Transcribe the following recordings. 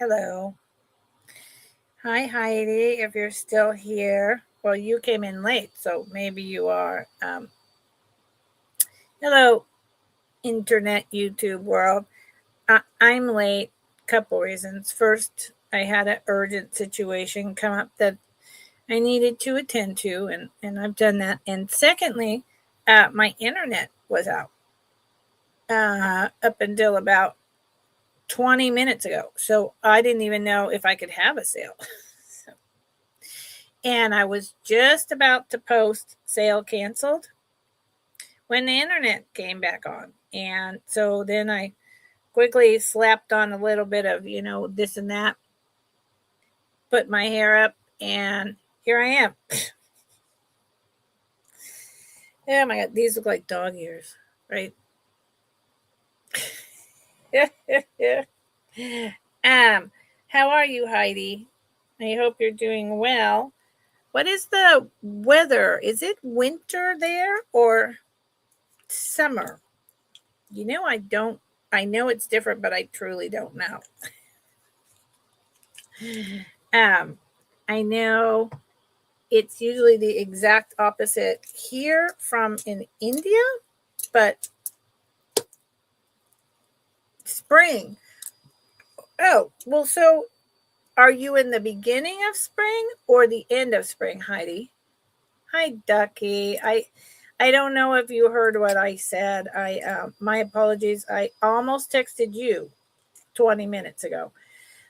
Hello. Hi, Heidi, if you're still here. Well, you came in late, so maybe you are. Hello, Internet YouTube world. I'm late. Couple reasons. First, I had an urgent situation come up that I needed to attend to, and I've done that. And secondly, my internet was out up until about 20 minutes ago. So I didn't even know if I could have a sale. And I was just about to post sale canceled when the internet came back on. And so then I quickly slapped on a little bit of, this and that, put my hair up, and here I am. Oh my God, these look like dog ears, right? How are you, Heidi? I hope you're doing well. What is the weather? Is it winter there or summer? I know it's different, but I truly don't know. I know it's usually the exact opposite here from in India, but spring. Oh, well, so are you in the beginning of spring or the end of spring, Heidi? Hi, Ducky. I don't know if you heard what I said. My apologies. I almost texted you 20 minutes ago.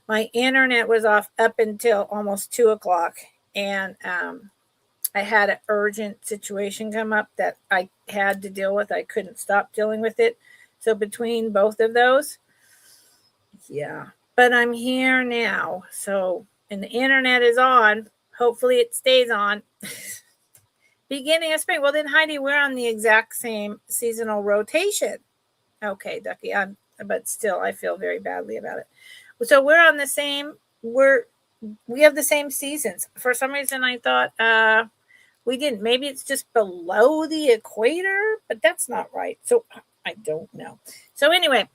My internet was off up until almost 2:00, and I had an urgent situation come up that I had to deal with. I couldn't stop dealing with it. So between both of those, yeah. But I'm here now. So, and the internet is on. Hopefully it stays on. Beginning of spring. Well, then, Heidi, we're on the exact same seasonal rotation. Okay, Ducky, but still, I feel very badly about it. So we're on the same. We have the same seasons. For some reason, I thought we didn't. Maybe it's just below the equator, but that's not right. So I don't know. So anyway,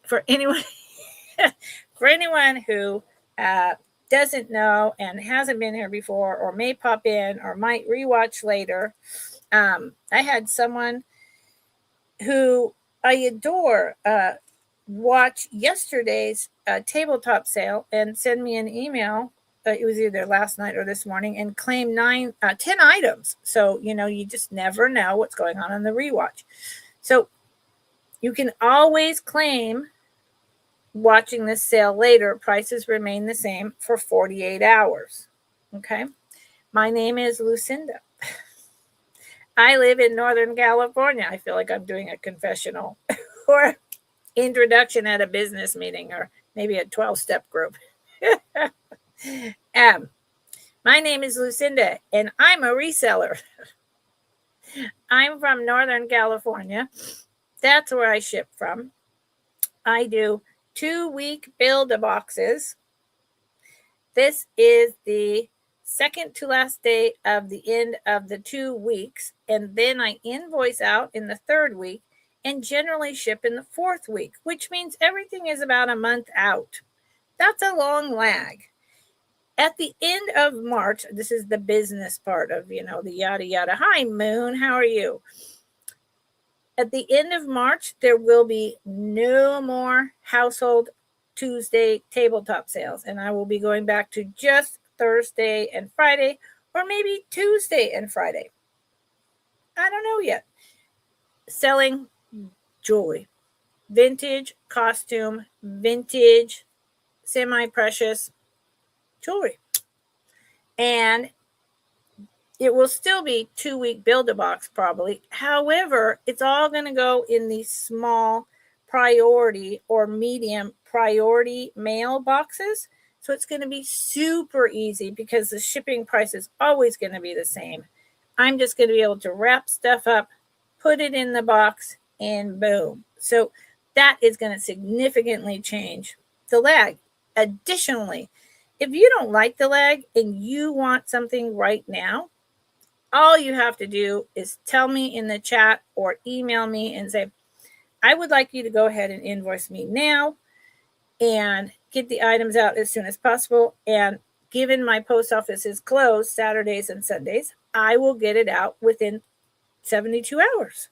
for anyone, for anyone who doesn't know and hasn't been here before, or may pop in, or might rewatch later, I had someone who I adore watch yesterday's tabletop sale and send me an email. It was either last night or this morning, and claim 10 items. So, you just never know what's going on in the rewatch. So you can always claim watching this sale later. Prices remain the same for 48 hours. Okay. My name is Lucinda. I live in Northern California. I feel like I'm doing a confessional or introduction at a business meeting, or maybe a 12-step group. My name is Lucinda, and I'm a reseller. I'm from Northern California. That's where I ship from. I do 2-week build-a-boxes. This is the second to last day of the end of the 2 weeks, and then I invoice out in the 3rd week and generally ship in the 4th week, which means everything is about a month out. That's a long lag. At the end of March, this is the business part of, the yada yada. Hi, Moon, how are you? At the end of March, there will be no more Household Tuesday tabletop sales, and I will be going back to just Thursday and Friday, or maybe Tuesday and Friday. I don't know yet. Selling jewelry, vintage costume, vintage semi-precious jewelry. And it will still be 2-week build-a-box probably. However, it's all going to go in the small priority or medium priority mail boxes. So it's going to be super easy because the shipping price is always going to be the same. I'm just going to be able to wrap stuff up, put it in the box, and boom. So that is going to significantly change the lag. Additionally, if you don't like the lag and you want something right now, all you have to do is tell me in the chat or email me and say, I would like you to go ahead and invoice me now. And get the items out as soon as possible. And given my post office is closed Saturdays and Sundays, I will get it out within 72 hours.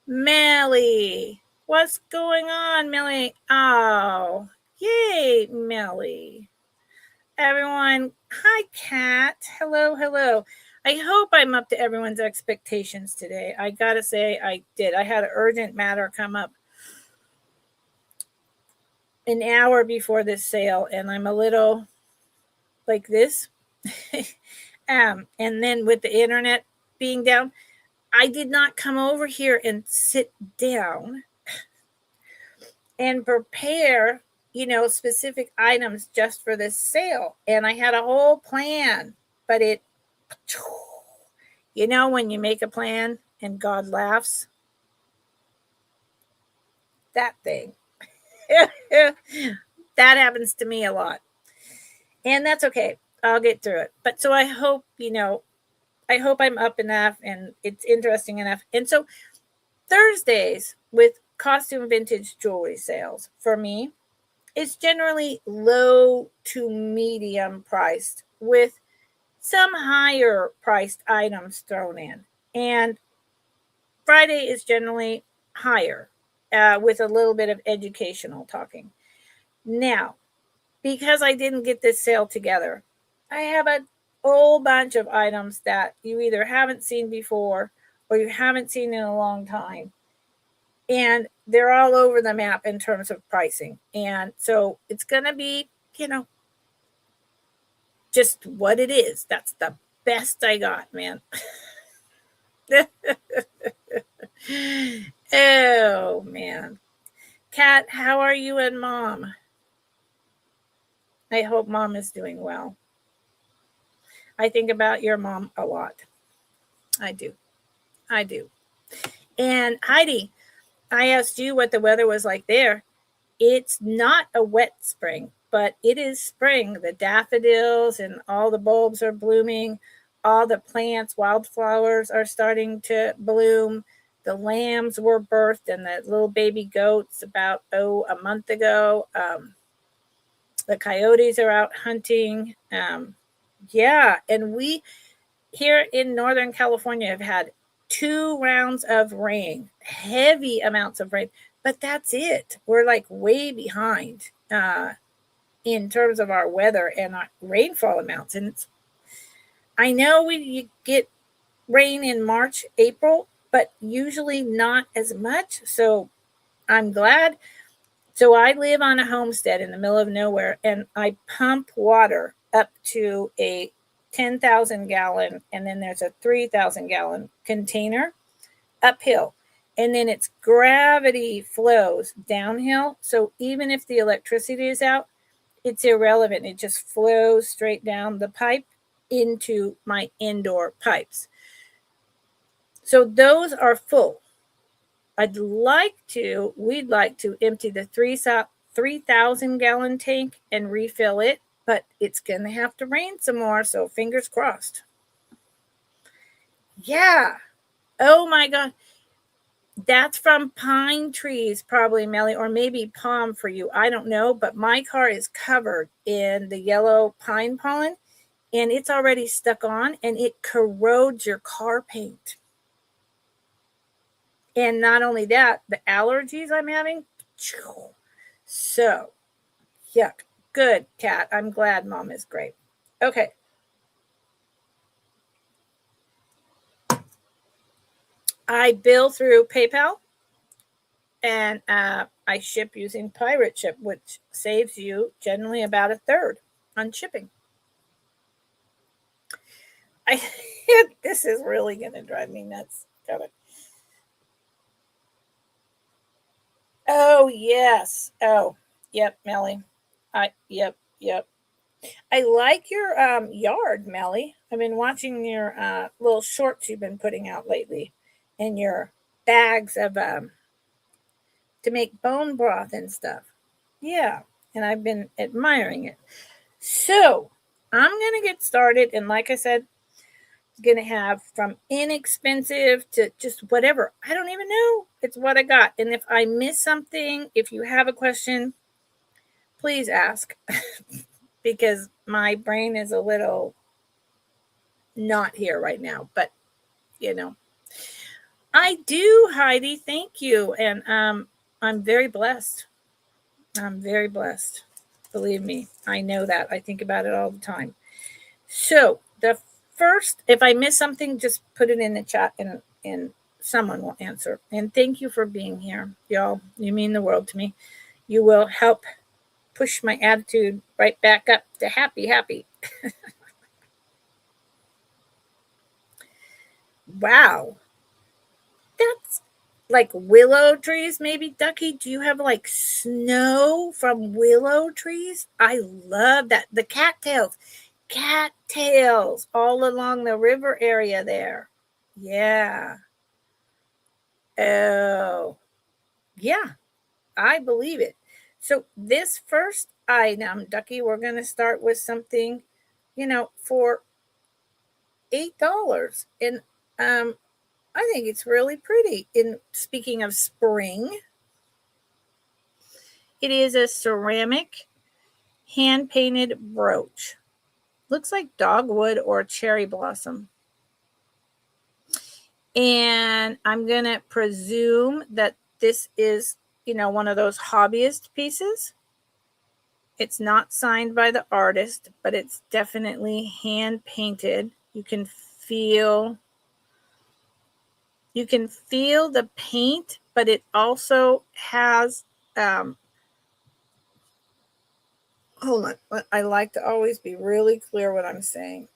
Melly, what's going on, Melly? Oh, yay, Melly. Everyone, hi, Kat. Hello, hello. I hope I'm up to everyone's expectations today. I gotta say, I did. I had an urgent matter come up an hour before this sale, and I'm a little like this. And then with the internet being down, I did not come over here and sit down and prepare, specific items just for this sale. And I had a whole plan, but when you make a plan and God laughs, that thing, that happens to me a lot. And that's okay. I'll get through it. But so I hope, I hope I'm up enough and it's interesting enough. And so Thursdays with costume vintage jewelry sales for me, it's generally low to medium priced with some higher priced items thrown in. And Friday is generally higher with a little bit of educational talking. Now, because I didn't get this sale together, I have a whole bunch of items that you either haven't seen before or you haven't seen in a long time. And they're all over the map in terms of pricing. And so it's going to be, just what it is. That's the best I got, man. Oh, man. Kat, how are you and Mom? I hope Mom is doing well. I think about your mom a lot. I do. And Heidi, I asked you what the weather was like there. It's not a wet spring, but it is spring. The daffodils and all the bulbs are blooming. All the plants, wildflowers are starting to bloom. The lambs were birthed and the little baby goats about, a month ago. The coyotes are out hunting. Yeah, and we here in Northern California have had 2 rounds of rain, heavy amounts of rain, but that's it. We're like way behind in terms of our weather and our rainfall amounts. And I know you get rain in March, April, but usually not as much. So I'm glad. So I live on a homestead in the middle of nowhere, and I pump water up to a 10,000 gallon, and then there's a 3,000 gallon container uphill. And then its gravity flows downhill. So even if the electricity is out, it's irrelevant. It just flows straight down the pipe into my indoor pipes. So those are full. We'd like to empty the 3,000 gallon tank and refill it, but it's going to have to rain some more, so fingers crossed. Yeah. Oh my God. That's from pine trees, probably, Melly, or maybe palm for you. I don't know, but my car is covered in the yellow pine pollen, and it's already stuck on, and it corrodes your car paint. And not only that, the allergies I'm having. So, yuck. Good, Kat. I'm glad Mom is great. Okay. I bill through PayPal, and I ship using Pirate Ship, which saves you generally about a third on shipping. This is really going to drive me nuts. Got it. Oh, yes. Oh, yep, Melly. Yep. I like your yard, Melly. I've been watching your little shorts you've been putting out lately, and your bags of to make bone broth and stuff. Yeah, and I've been admiring it. So I'm gonna get started, and like I said, going to have from inexpensive to just whatever. I don't even know. It's what I got. And if I miss something, if you have a question, please ask because my brain is a little not here right now, but I do, Heidi. Thank you. And I'm very blessed. I'm very blessed. Believe me, I know that. I think about it all the time. So the first, if I miss something, just put it in the chat and someone will answer. And thank you for being here, y'all. You mean the world to me. You will help push my attitude right back up to happy. Wow. That's like willow trees, maybe, Ducky. Do you have like snow from willow trees? I love that. The cattails all along the river area there. Yeah. Oh, yeah, I believe it. So this first item, Ducky, we're going to start with something, for $8. And I think it's really pretty. In speaking of spring, it is a ceramic hand-painted brooch. Looks like dogwood or cherry blossom. And I'm going to presume that this is, one of those hobbyist pieces. It's not signed by the artist, but it's definitely hand painted. You can feel the paint, but it also has hold on. I like to always be really clear what I'm saying.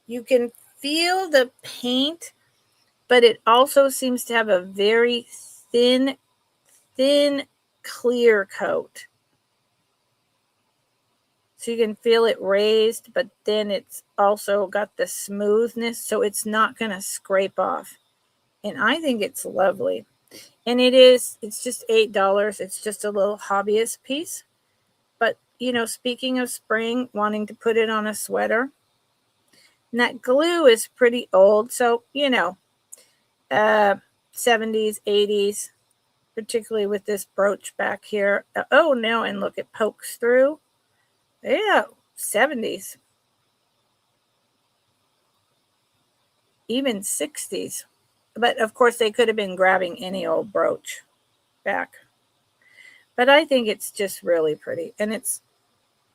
You can feel the paint, but it also seems to have a very thin clear coat. So you can feel it raised, but then it's also got the smoothness, so it's not going to scrape off. And I think it's lovely. And it's just $8. It's just a little hobbyist piece. But, speaking of spring, wanting to put it on a sweater, and that glue is pretty old. So, 70s, 80s, particularly with this brooch back here. Oh, no, and look, it pokes through. Yeah, 70s. Even 60s. But, of course, they could have been grabbing any old brooch back. But I think it's just really pretty. And it's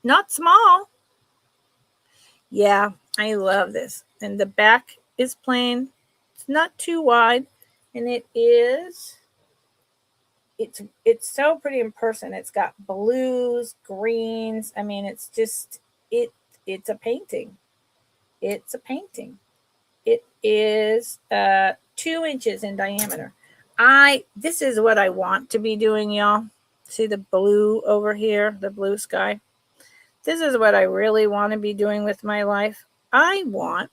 not small. Yeah, I love this. And the back is plain. It's not too wide. And it's so pretty in person. It's got blues, greens. I mean, it's just it's a painting. It's a painting. It is 2 inches in diameter. This is what I want to be doing, y'all. See the blue over here, the blue sky? This is what I really want to be doing with my life. I want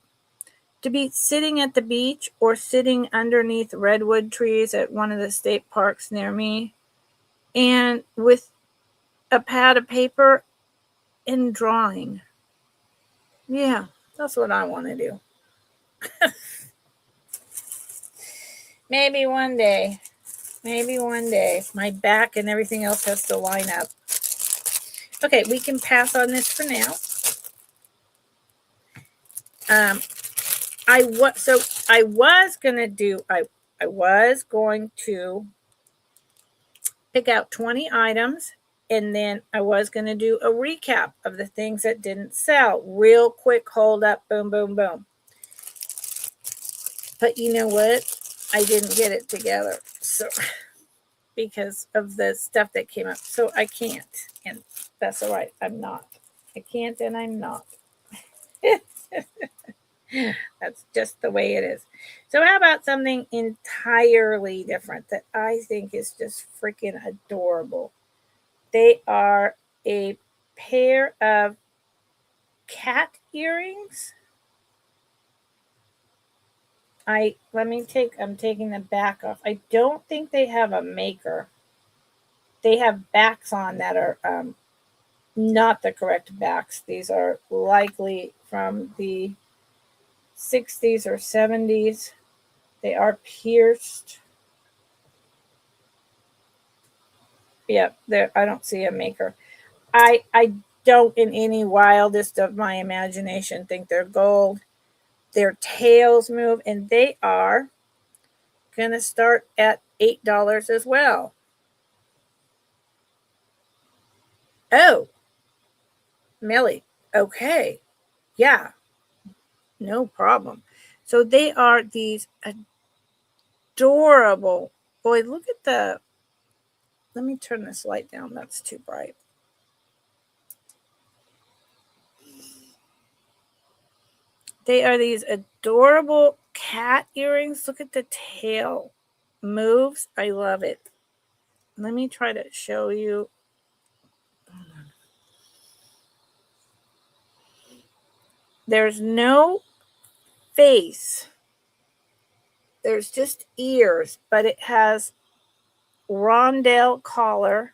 to be sitting at the beach or sitting underneath redwood trees at one of the state parks near me, and with a pad of paper and drawing. Yeah, that's what I want to do. Maybe one day. My back and everything else has to line up. Okay, we can pass on this for now. I was going to pick out 20 items, and then I was going to do a recap of the things that didn't sell. Real quick, hold up, boom, boom, boom. But you know what? I didn't get it together. So because of the stuff that came up. So I can't. And that's all right. I'm not. I can't and I'm not. That's just the way it is. So how about something entirely different that I think is just freaking adorable? They are a pair of cat earrings. I'm taking the back off. I don't think they have a maker. They have backs on that are not the correct backs. These are likely from the 60s or 70s. They are pierced. Yep, there. I don't see a maker. I don't in any wildest of my imagination think they're gold. Their tails move, and they are gonna start at $8 as well. Oh, Millie. Okay. Yeah, no problem. So they are these adorable. Boy, look at the. Let me turn this light down. That's too bright. They are these adorable cat earrings. Look at the tail moves. I love it. Let me try to show you. There's no face. There's just ears, but it has rondelle collar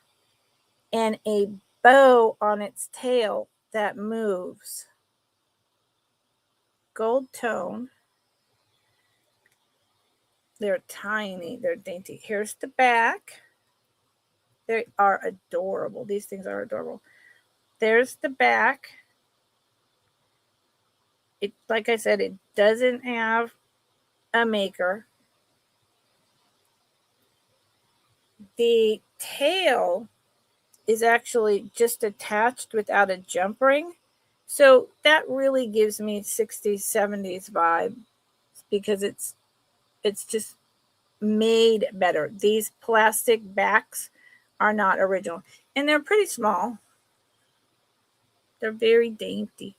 and a bow on its tail that moves. Gold tone. They're tiny. They're dainty. Here's the back. They are adorable. These things are adorable. There's the back. It, like I said, it doesn't have a maker. The tail is actually just attached without a jump ring. So that really gives me 60s, 70s vibe because it's just made better. These plastic backs are not original. And they're pretty small. They're very dainty.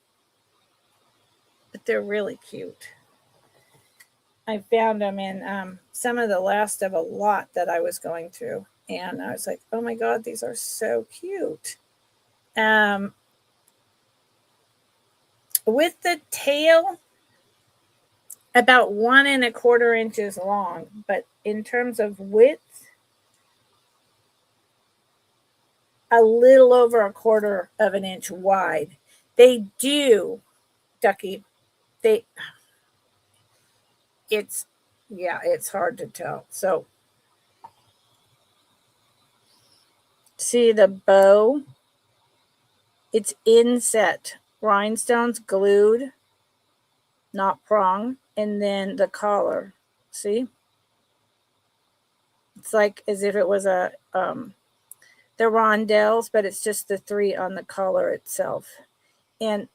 But they're really cute. I found them in some of the last of a lot that I was going through. And I was like, oh my God, these are so cute. With the tail, about 1¼ inches long. But in terms of width, a little over 1/4 inch wide. They do, Ducky, it's hard to tell. So see the bow, it's inset, rhinestones glued, not prong, and then the collar. See, it's like as if it was a the rondelles, but it's just the 3 on the collar itself. And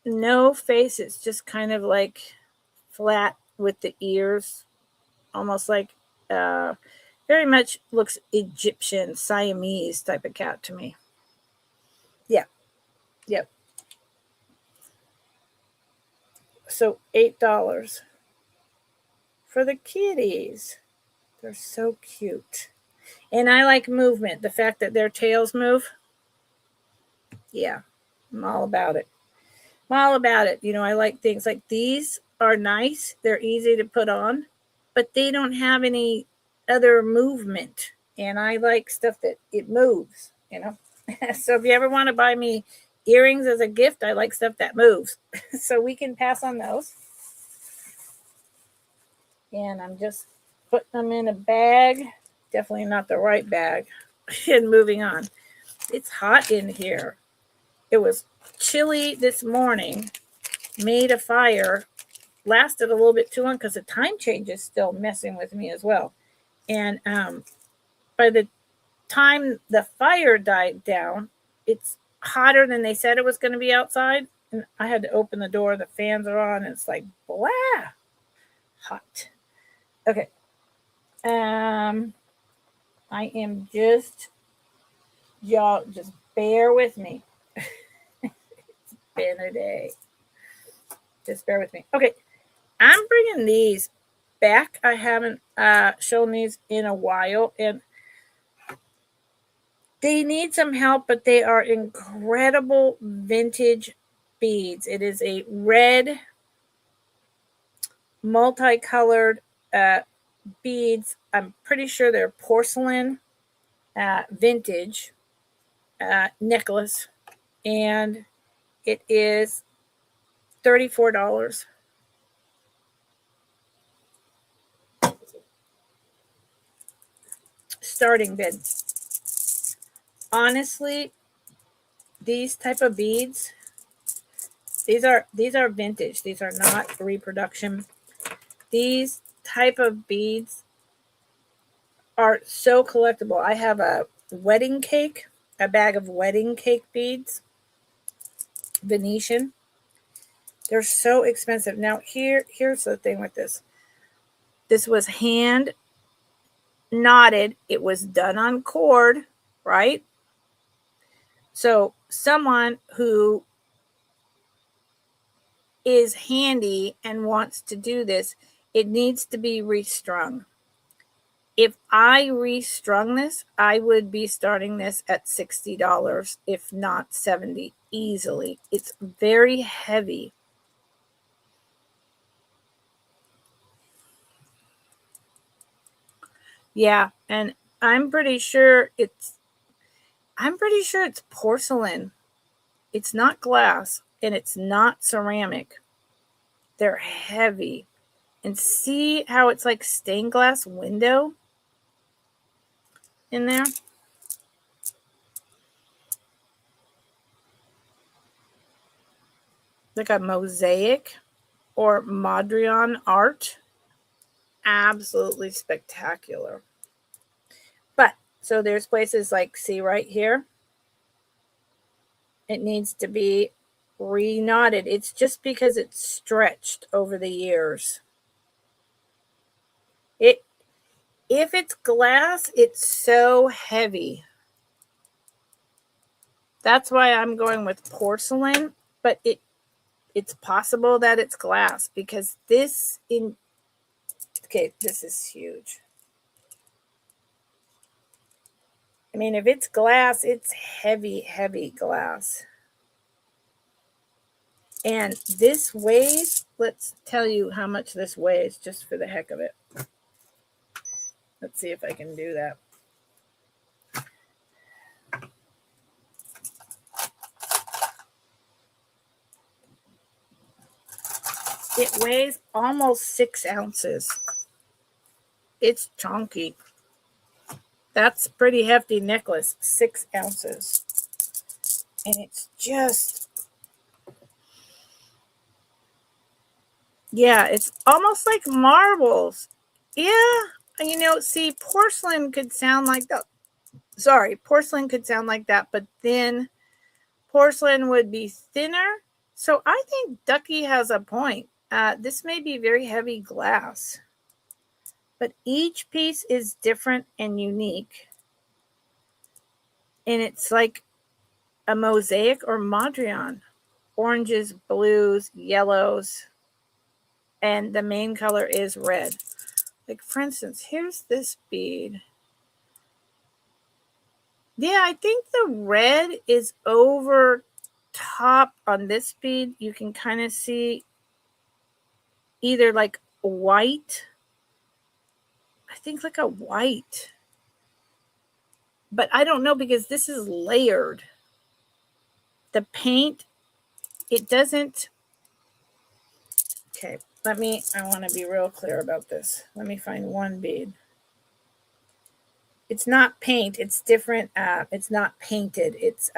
no face, it's just kind of like flat with the ears, almost like very much looks Egyptian, Siamese type of cat to me. Yeah. Yep. So $8 for the kitties. They're so cute. And I like movement. The fact that their tails move. Yeah. I'm all about it. I'm all about it. You know, I like things like these are nice. They're easy to put on, but they don't have any other movement. And I like stuff that it moves, you know. So if you ever want to buy me earrings as a gift, I like stuff that moves. So we can pass on those. And I'm just putting them in a bag. Definitely not the right bag. And moving on. It's hot in here. It was chilly this morning. Made a fire. Lasted a little bit too long because the time change is still messing with me as well. And by the time the fire died down, it's hotter than they said it was going to be outside. And I had to open the door. The fans are on. And it's like, blah, hot. Okay. I am just, y'all just bear with me. It's been a day. Just bear with me. Okay. I'm bringing these back. I haven't shown these in a while. And they need some help, but they are incredible vintage beads. It is a red, multicolored beads. I'm pretty sure they're porcelain vintage necklace. And it is $34. starting bid. Honestly, these type of beads, these are vintage. These are not reproduction. These type of beads are so collectible. I have a wedding cake, a bag of wedding cake beads, Venetian. They're so expensive. Now here's the thing with this. This was hand knotted. It was done on cord, right? So someone who is handy and wants to do this, it needs to be restrung. If I restrung this, I would be starting this at $60, if not $70, easily. It's very heavy. Yeah, and I'm pretty sure it's porcelain. It's not glass and it's not ceramic. They're heavy. And see how it's like stained glass window in there? Like a mosaic or Mondrian art. Absolutely spectacular. But so there's places like, see right here, it needs to be re-knotted. It's just because it's stretched over the years. If it's glass, it's so heavy. That's why I'm going with porcelain, but it's possible that it's glass, because this is huge. I mean, if it's glass, it's heavy, heavy glass. And this weighs, let's tell you how much this weighs just for the heck of it. Let's see if I can do that. It weighs almost 6 ounces. It's chunky. That's a pretty hefty necklace, 6 ounces. And it's just, yeah, it's almost like marbles. Yeah, see, porcelain could sound like that. Sorry, porcelain could sound like that, but then porcelain would be thinner. So I think Ducky has a point. This may be very heavy glass, but each piece is different and unique. And it's like a mosaic or Mondrian. Oranges, blues, yellows, and the main color is red. Like, for instance, here's this bead. Yeah, I think the red is over top on this bead. You can kind of see either like white. I think like a white. But I don't know, because this is layered. The paint, it doesn't. Okay, I want to be real clear about this. Let me find one bead. It's not paint. It's different. It's not painted. It's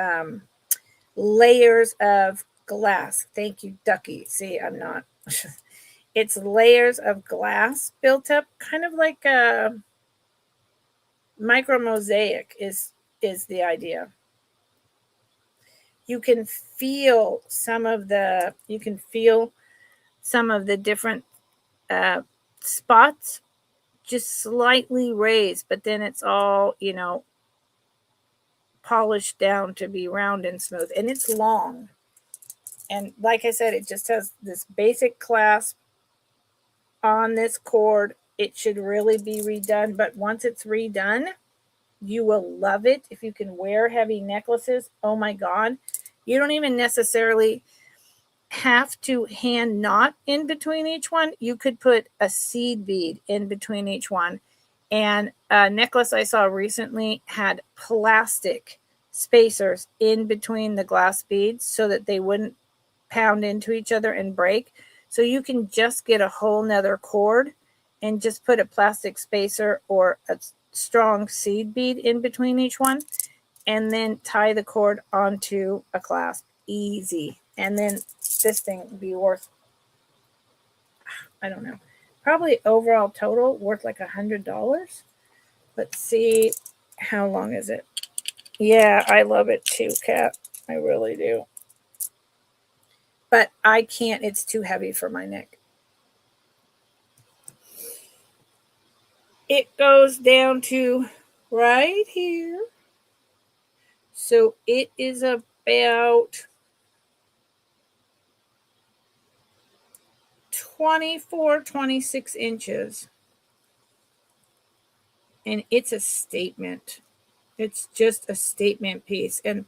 layers of glass. Thank you, Ducky. See, I'm not. It's layers of glass built up, kind of like a micro mosaic is the idea. You can feel some of the different spots just slightly raised, but then it's all, polished down to be round and smooth, and it's long. And like I said, it just has this basic clasp on this cord. It should really be redone, but once it's redone, you will love it. If you can wear heavy necklaces, oh my God, you don't even necessarily have to hand knot in between each one. You could put a seed bead in between each one. And a necklace I saw recently had plastic spacers in between the glass beads so that they wouldn't pound into each other and break. So you can just get a whole nother cord and just put a plastic spacer or strong seed bead in between each one, and then tie the cord onto a clasp. Easy. And then this thing would be worth, I don't know, probably overall total worth like $100. Let's see, how long is it? Yeah, I love it too, Kat. I really do. But I can't, it's too heavy for my neck. It goes down to right here. So it is about 24, 26 inches. And it's a statement. It's just a statement piece. And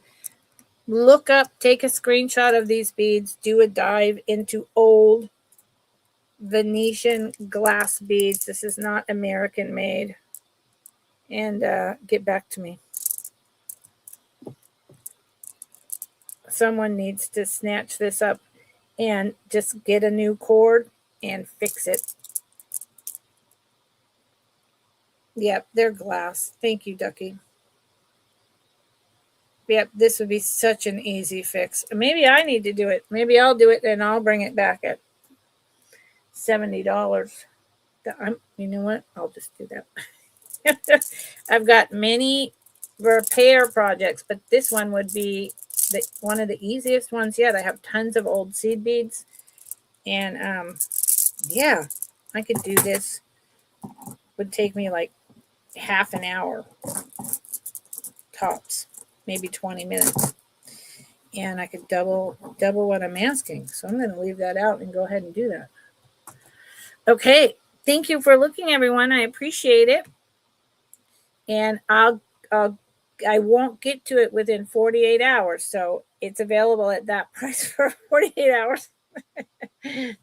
look up, take a screenshot of these beads, do a dive into old Venetian glass beads. This is not American made. And get back to me. Someone needs to snatch this up and just get a new cord and fix it. Yep, they're glass. Thank you, Ducky. Yep, this would be such an easy fix. Maybe I need to do it. Maybe I'll do it and I'll bring it back at $70. You know what? I'll just do that. I've got many repair projects, but this one would be one of the easiest ones yet. I have tons of old seed beads. And yeah, I could do this. Would take me like half an hour tops, maybe 20 minutes. And I could double what I'm asking. So I'm going to leave that out and go ahead and do that. Okay. Thank you for looking, everyone. I appreciate it. And I won't get to it within 48 hours. So it's available at that price for 48 hours.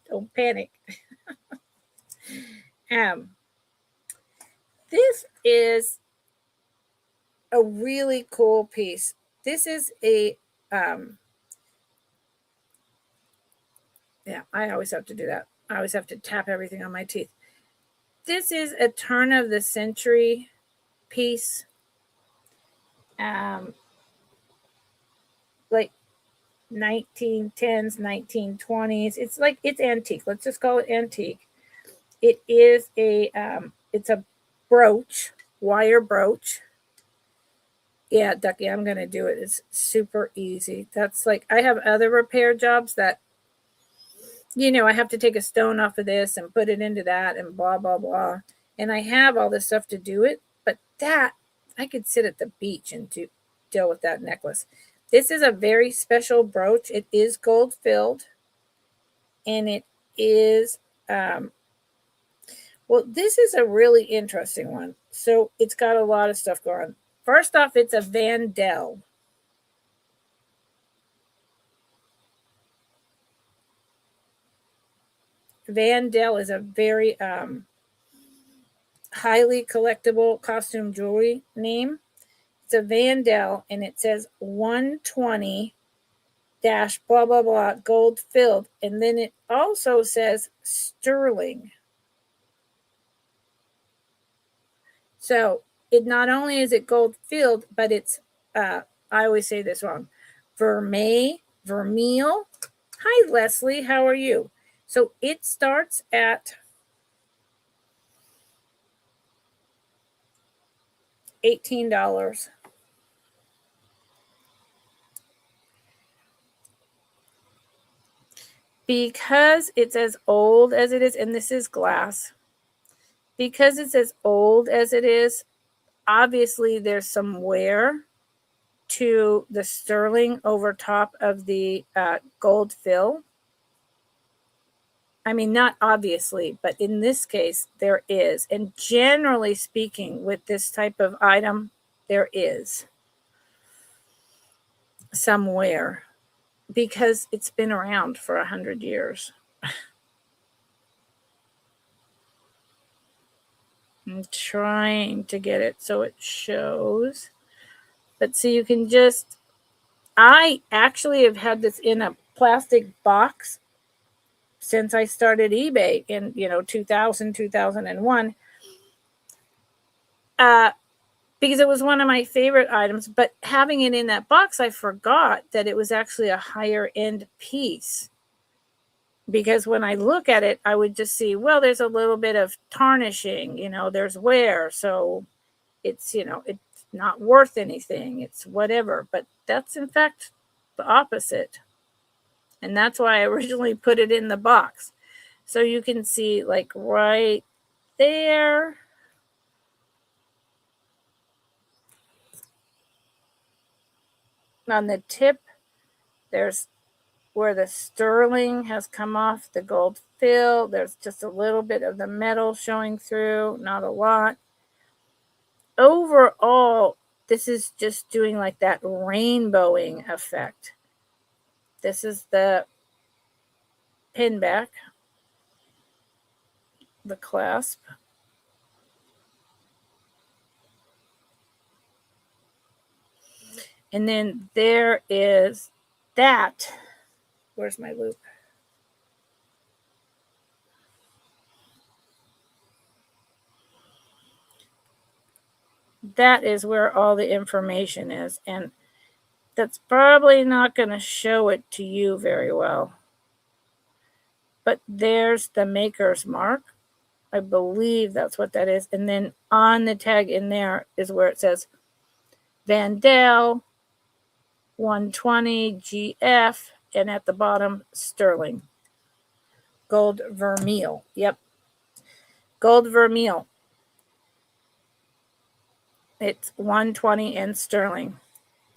Don't panic. This is a really cool piece. This is a, yeah, I always have to do that. I always have to tap everything on my teeth. This is a turn of the century piece. Like 1910s, 1920s. It's antique. Let's just call it antique. It is it's a brooch, wire brooch. Yeah, Ducky, I'm going to do it. It's super easy. That's like, I have other repair jobs that, I have to take a stone off of this and put it into that and blah, blah, blah. And I have all this stuff to do it. But that, I could sit at the beach and deal with that necklace. This is a very special brooch. It is gold filled. And it is, well, this is a really interesting one. So it's got a lot of stuff going on. First off, it's a Vandel. Vandel is a very highly collectible costume jewelry name. It's a Vandel, and it says 120 dash blah, blah, blah, gold filled. And then it also says sterling. So it not only is it gold filled, but it's, I always say this wrong, vermeil. Hi, Leslie. How are you? So it starts at $18. Because it's as old as it is, and this is glass, because it's as old as it is, obviously there's some wear to the sterling over top of the gold fill. I mean, not obviously, but in this case, there is. And generally speaking, with this type of item, there is some wear because it's been around for 100 years. I'm trying to get it so it shows. But see, you can just, I actually have had this in a plastic box since I started eBay in, 2000, 2001. because it was one of my favorite items, but having it in that box, I forgot that it was actually a higher end piece. Because when I look at it, I would just see, well, there's a little bit of tarnishing, there's wear. So it's, it's not worth anything. It's whatever. But that's in fact the opposite. And that's why I originally put it in the box. So you can see like right there. On the tip, there's where the sterling has come off the gold fill. There's just a little bit of the metal showing through, not a lot. Overall, this is just doing like that rainbowing effect. This is the pin back, the clasp. And then there is that. Where's my loop? That is where all the information is. And that's probably not going to show it to you very well. But there's the maker's mark. I believe that's what that is. And then on the tag in there is where it says Vandal 120 GF, and at the bottom, sterling. Gold vermeil. Yep. Gold vermeil. It's 120 and sterling.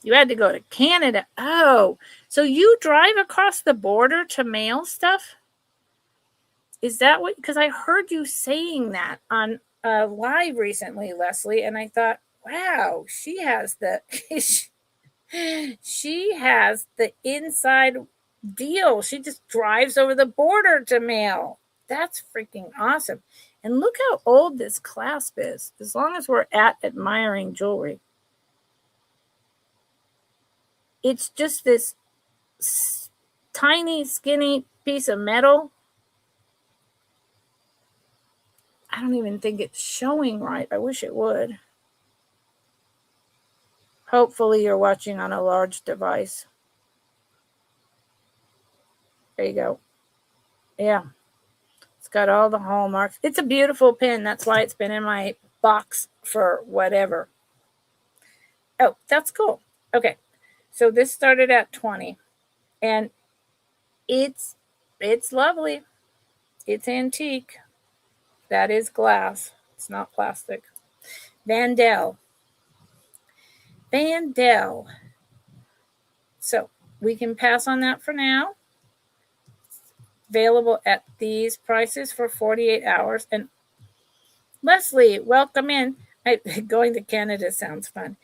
You had to go to Canada. Oh, so you drive across the border to mail stuff? Is that what? Because I heard you saying that on live recently, Leslie, and I thought, wow, she has the she has the inside deal. She just drives over the border to mail. That's freaking awesome. And look how old this clasp is, as long as we're at admiring jewelry. It's just this tiny, skinny piece of metal. I don't even think it's showing right. I wish it would. Hopefully you're watching on a large device. There you go. Yeah. It's got all the hallmarks. It's a beautiful pin. That's why it's been in my box for whatever. Oh, that's cool. Okay. So this started at 20. And it's lovely. It's antique. That is glass. It's not plastic. Vandal. So we can pass on that for now. Available at these prices for 48 hours. And Leslie, welcome in. Going to Canada sounds fun.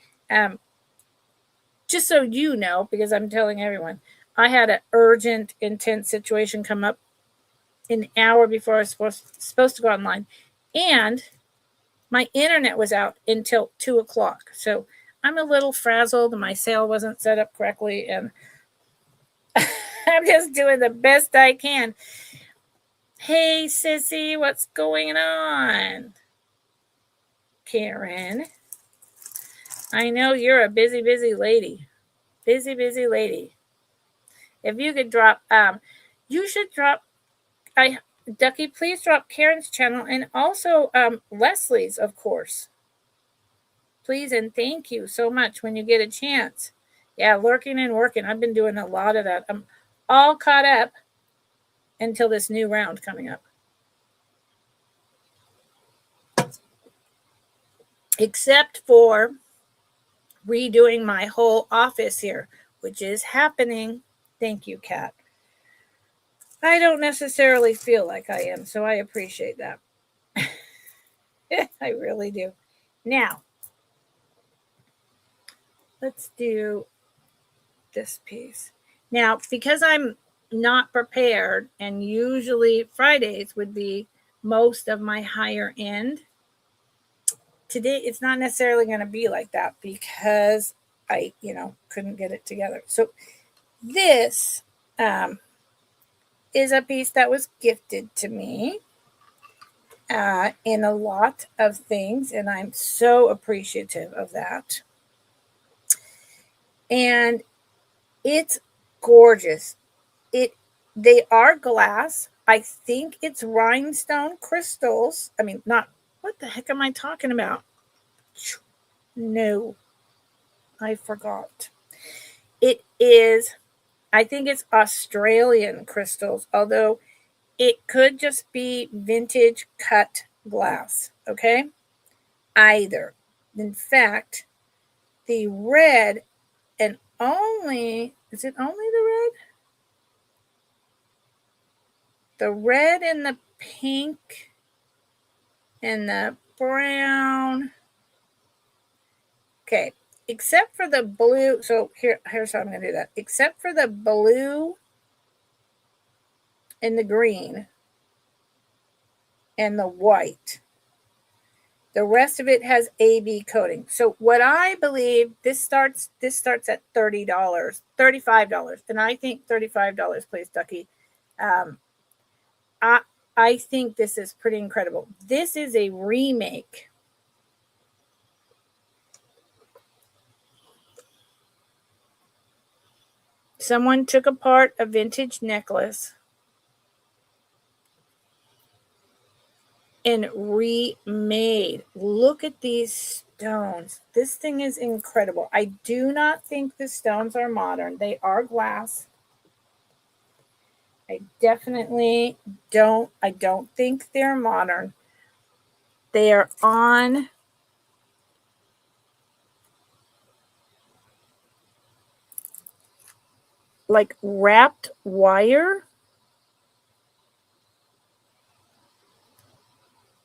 Just so you know, because I'm telling everyone, I had an urgent, intense situation come up an hour before I was supposed to go online. And my internet was out until 2 o'clock. So I'm a little frazzled. My sale wasn't set up correctly. And I'm just doing the best I can. Hey, sissy, what's going on? Karen. I know you're a busy, busy lady. Busy, busy lady. If you could drop, you should drop, Ducky, please drop Karen's channel and also Leslie's, of course. Please and thank you so much when you get a chance. Yeah, lurking and working. I've been doing a lot of that. I'm all caught up until this new round coming up. Except for redoing my whole office here, which is happening. Thank you, Kat. I don't necessarily feel like I am, so I appreciate that. I really do. Now, let's do this piece. Now, because I'm not prepared, and usually Fridays would be most of my higher end, today it's not necessarily going to be like that because I, couldn't get it together. So this is a piece that was gifted to me. in a lot of things, and I'm so appreciative of that. And it's gorgeous. They are glass. I think it's rhinestone crystals. I mean, not, what the heck am I talking about? No, I forgot. It is, I think it's Australian crystals, although it could just be vintage cut glass, okay? Either. In fact, the red and only, is it only the red? The red and the pink and the brown. Okay, except for the blue. So here's how I'm going to do that. Except for the blue and the green and the white. The rest of it has AB coating. So what I believe, this starts at $30, $35, and I think $35, please, Ducky. I think this is pretty incredible. This is a remake. Someone took apart a vintage necklace and remade. Look at these stones. This thing is incredible. I do not think the stones are modern. They are glass. I definitely don't. I don't think they're modern. They are on like wrapped wire.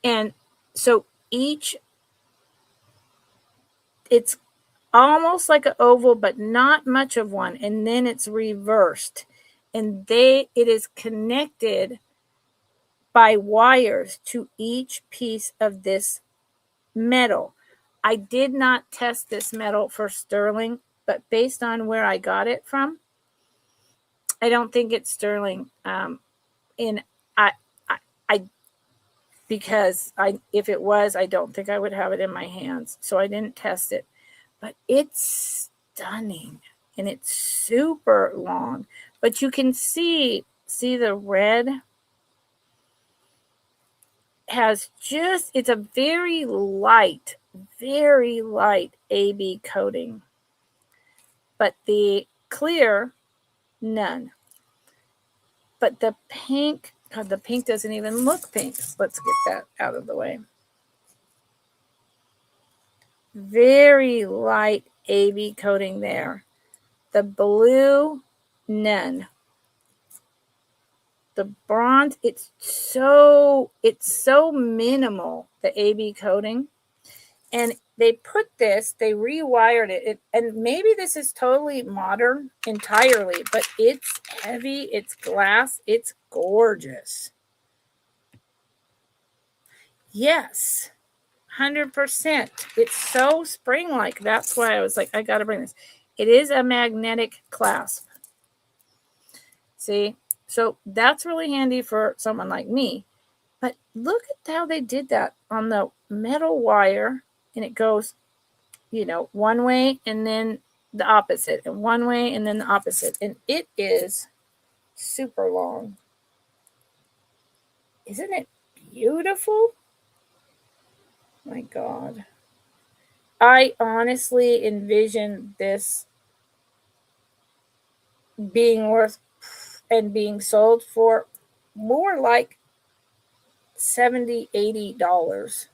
And so it's almost like an oval, but not much of one. And then it's reversed. And it is connected by wires to each piece of this metal. I did not test this metal for sterling, but based on where I got it from, I don't think it's sterling. And I because if it was, I don't think I would have it in my hands. So I didn't test it, but it's stunning and it's super long. But you can see the red has it's a very light AB coating, but the clear, none. But the pink, God, the pink doesn't even look pink. Let's get that out of the way. Very light AB coating there. The blue, none. The bronze, it's so minimal, the AB coating. And they rewired it, and maybe this is totally modern entirely, but it's heavy, it's glass, it's gorgeous. Yes, 100%. It's so spring-like. That's why I was like, I got to bring this. It is a magnetic clasp. See? So that's really handy for someone like me. But look at how they did that on the metal wire, and it goes, one way and then the opposite, and one way and then the opposite. And it is super long. Isn't it beautiful? My God. I honestly envision this being worth and being sold for more like $70, $80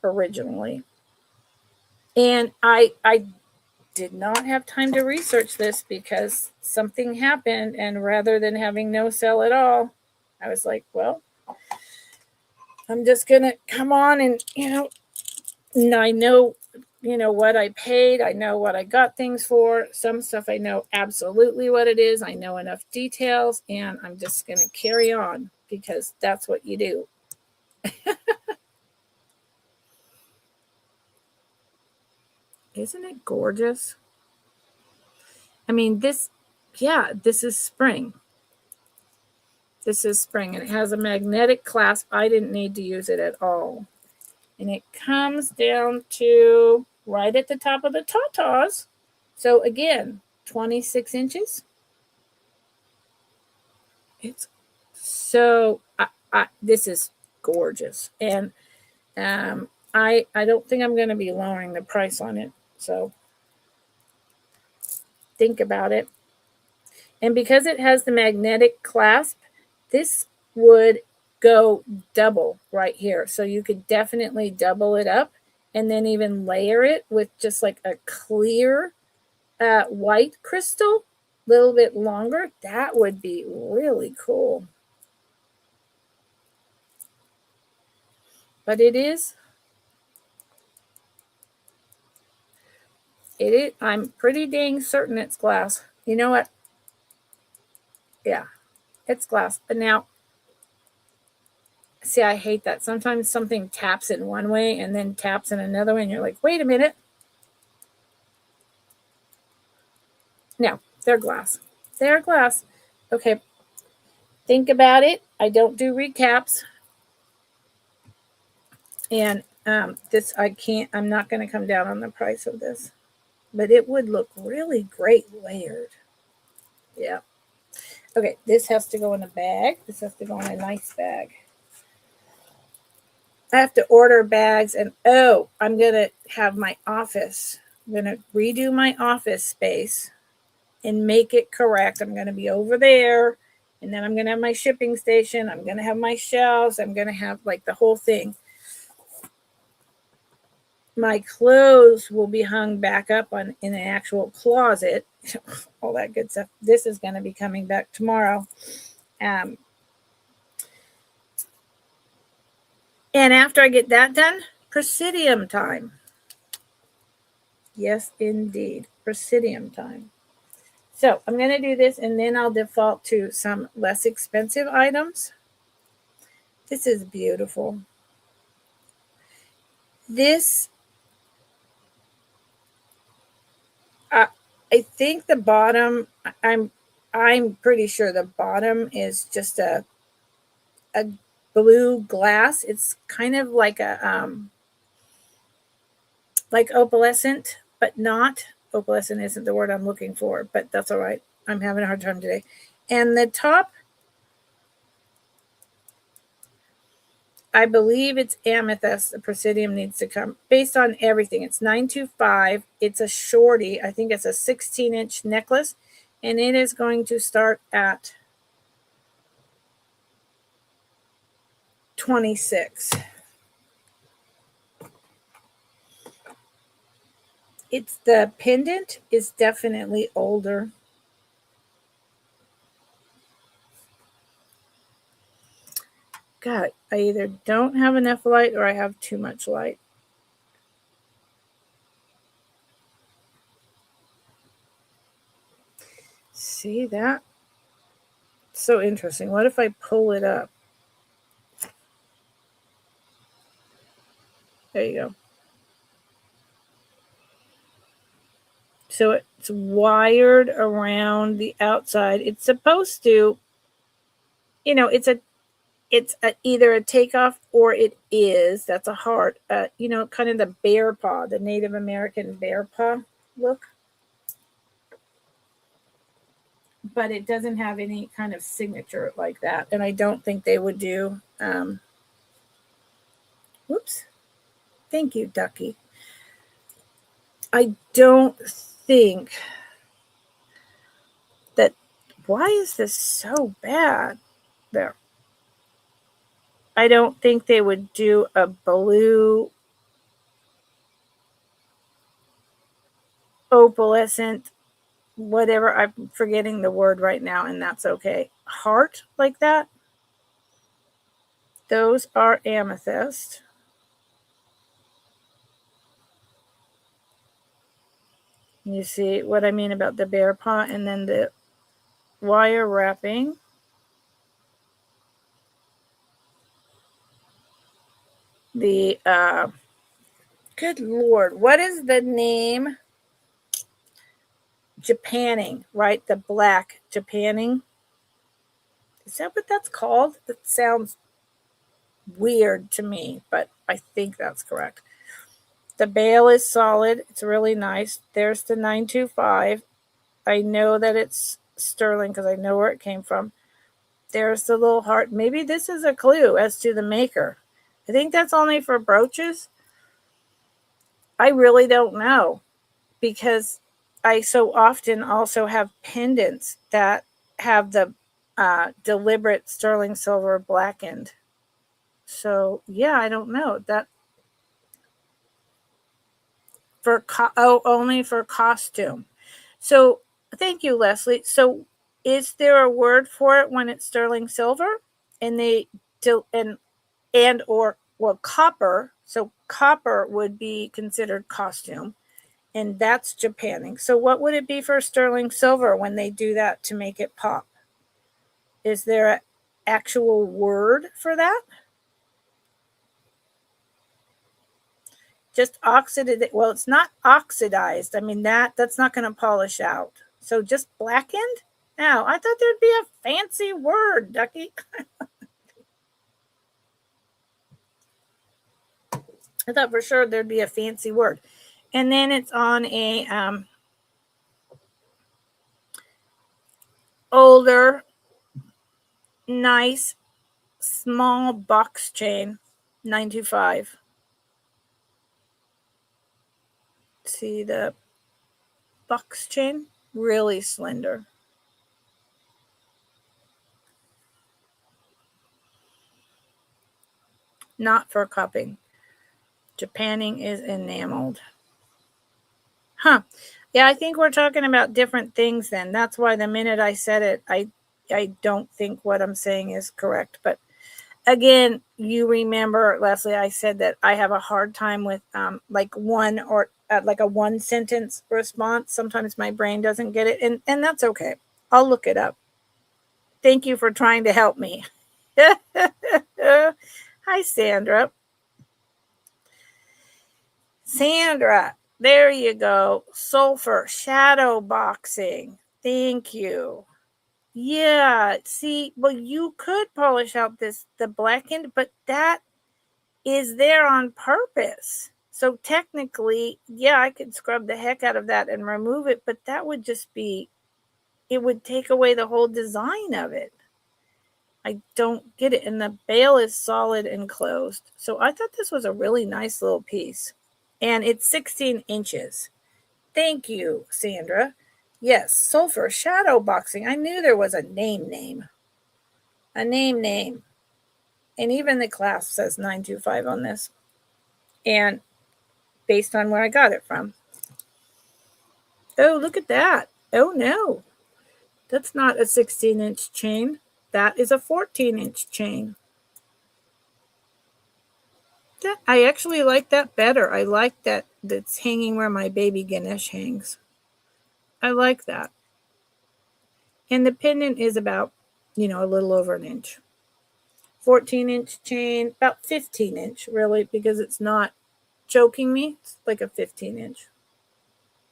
originally. And I did not have time to research this because something happened, and rather than having no sell at all, I was like, well, I'm just gonna come on and I know what I paid, I know what I got things for. Some stuff I know absolutely what it is, I know enough details, and I'm just gonna carry on because that's what you do. Isn't it gorgeous? I mean, this is spring. This is spring, and it has a magnetic clasp. I didn't need to use it at all. And it comes down to right at the top of the tatas. So again, 26 inches. It's so, this is gorgeous. And I don't think I'm going to be lowering the price on it. So think about it. And because it has the magnetic clasp, this would go double right here. So you could definitely double it up and then even layer it with just like a clear white crystal, a little bit longer. That would be really cool. But it is, I'm pretty dang certain it's glass. You know what? Yeah, it's glass. But now, see, I hate that. Sometimes something taps in one way and then taps in another way, and you're like, wait a minute. No, they're glass. They're glass. Okay, think about it. I don't do recaps. And this, I'm not going to come down on the price of this. But it would look really great layered. Yeah. Okay, this has to go in a bag. This has to go in a nice bag. I have to order bags, and I'm going to have my office. I'm going to redo my office space and make it correct. I'm going to be over there, and then I'm going to have my shipping station. I'm going to have my shelves. I'm going to have like the whole thing. My clothes will be hung back up in an actual closet, all that good stuff. This is going to be coming back tomorrow. And after I get that done, Presidium time. Yes, indeed. Presidium time. So I'm going to do this, and then I'll default to some less expensive items. This is beautiful. This, I think the bottom, I'm pretty sure the bottom is just a blue glass. It's kind of like a like opalescent, but not opalescent isn't the word I'm looking for, but that's all right. I'm having a hard time today. And the top, I believe it's amethyst. The Presidium needs to come based on everything. It's 925. It's a shorty. I think it's a 16-inch necklace, and it is going to start at 26. It's the pendant is definitely older. God, I either don't have enough light or I have too much light. See that? So interesting. What if I pull it up? There you go. So it's wired around the outside. It's supposed to, it's either a takeoff or it is. That's a heart. Kind of the bear paw, the Native American bear paw look. But it doesn't have any kind of signature like that. And I don't think they would do. Whoops. Thank you, Ducky. I don't think that. Why is this so bad? There. I don't think they would do a blue opalescent, whatever. I'm forgetting the word right now, and that's okay. Heart like that. Those are amethyst. You see what I mean about the bear paw, and then the wire wrapping. The good Lord, what is the name? Japanning, right? The black Japanning. Is that what that's called? That sounds weird to me, but I think that's correct. The bail is solid. It's really nice. There's the 925. I know that it's sterling because I know where it came from. There's the little heart. Maybe this is a clue as to the maker. I think that's only for brooches. I really don't know because I so often also have pendants that have the deliberate sterling silver blackened. So yeah, I don't know that for only for costume. So thank you, Leslie. So is there a word for it when it's sterling silver and they do and or well copper? So copper would be considered costume, and that's Japanning. So what would it be for sterling silver when they do that to make it pop? Is there an actual word for that? Just oxidized. Well, it's not oxidized. I mean that's not going to polish out. So just blackened? Now, I thought there'd be a fancy word, Ducky. I thought for sure there'd be a fancy word. And then it's on a older, nice, small box chain, 925. See the box chain? Really slender. Not for cupping. Japanning is enameled. Huh. Yeah, I think we're talking about different things then. That's why the minute I said it, I don't think what I'm saying is correct. But again, you remember, Leslie, I said that I have a hard time with like one or like a one sentence response. Sometimes my brain doesn't get it, and that's okay. I'll look it up. Thank you for trying to help me. Hi, Sandra. Sandra, there you go. Sulfur, shadow boxing. Thank you. Yeah, see, well, you could polish out the blackened, but that is there on purpose. So technically, yeah, I could scrub the heck out of that and remove it, but that would just be, it would take away the whole design of it. I don't get it. And the bail is solid and closed. So I thought this was a really nice little piece. And it's 16 inches. Thank you, Sandra. Yes, sulfur shadow boxing. I knew there was a name. A name. And even the clasp says 925 on this. And based on where I got it from. Oh, look at that. Oh, no. That's not a 16-inch chain. That is a 14-inch chain. I actually like that better. I like that that's hanging where my baby Ganesh hangs. I like that. And the pendant is about, a little over an inch. 14-inch chain, about 15-inch, really, because it's not choking me. It's like a 15-inch.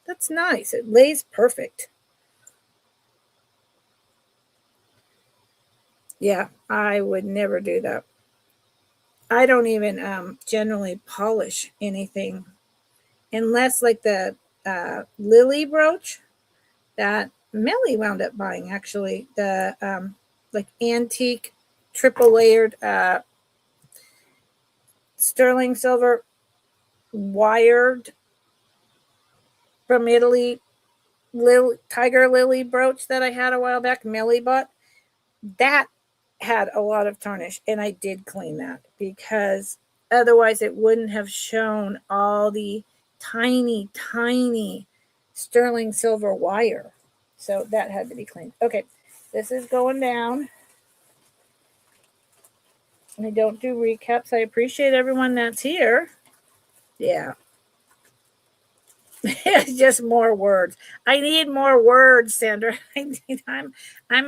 That's nice. It lays perfect. Yeah, I would never do that. I don't even generally polish anything unless like the lily brooch that Melly wound up buying, actually, the like antique triple layered sterling silver wired from Italy tiger lily brooch that I had a while back. Melly bought that had a lot of tarnish, and I did clean that because otherwise it wouldn't have shown all the tiny sterling silver wire. So that had to be cleaned. Okay, this is going down. I don't do recaps. I appreciate everyone that's here. Yeah. Just more words. I need more words, Sandra. I'm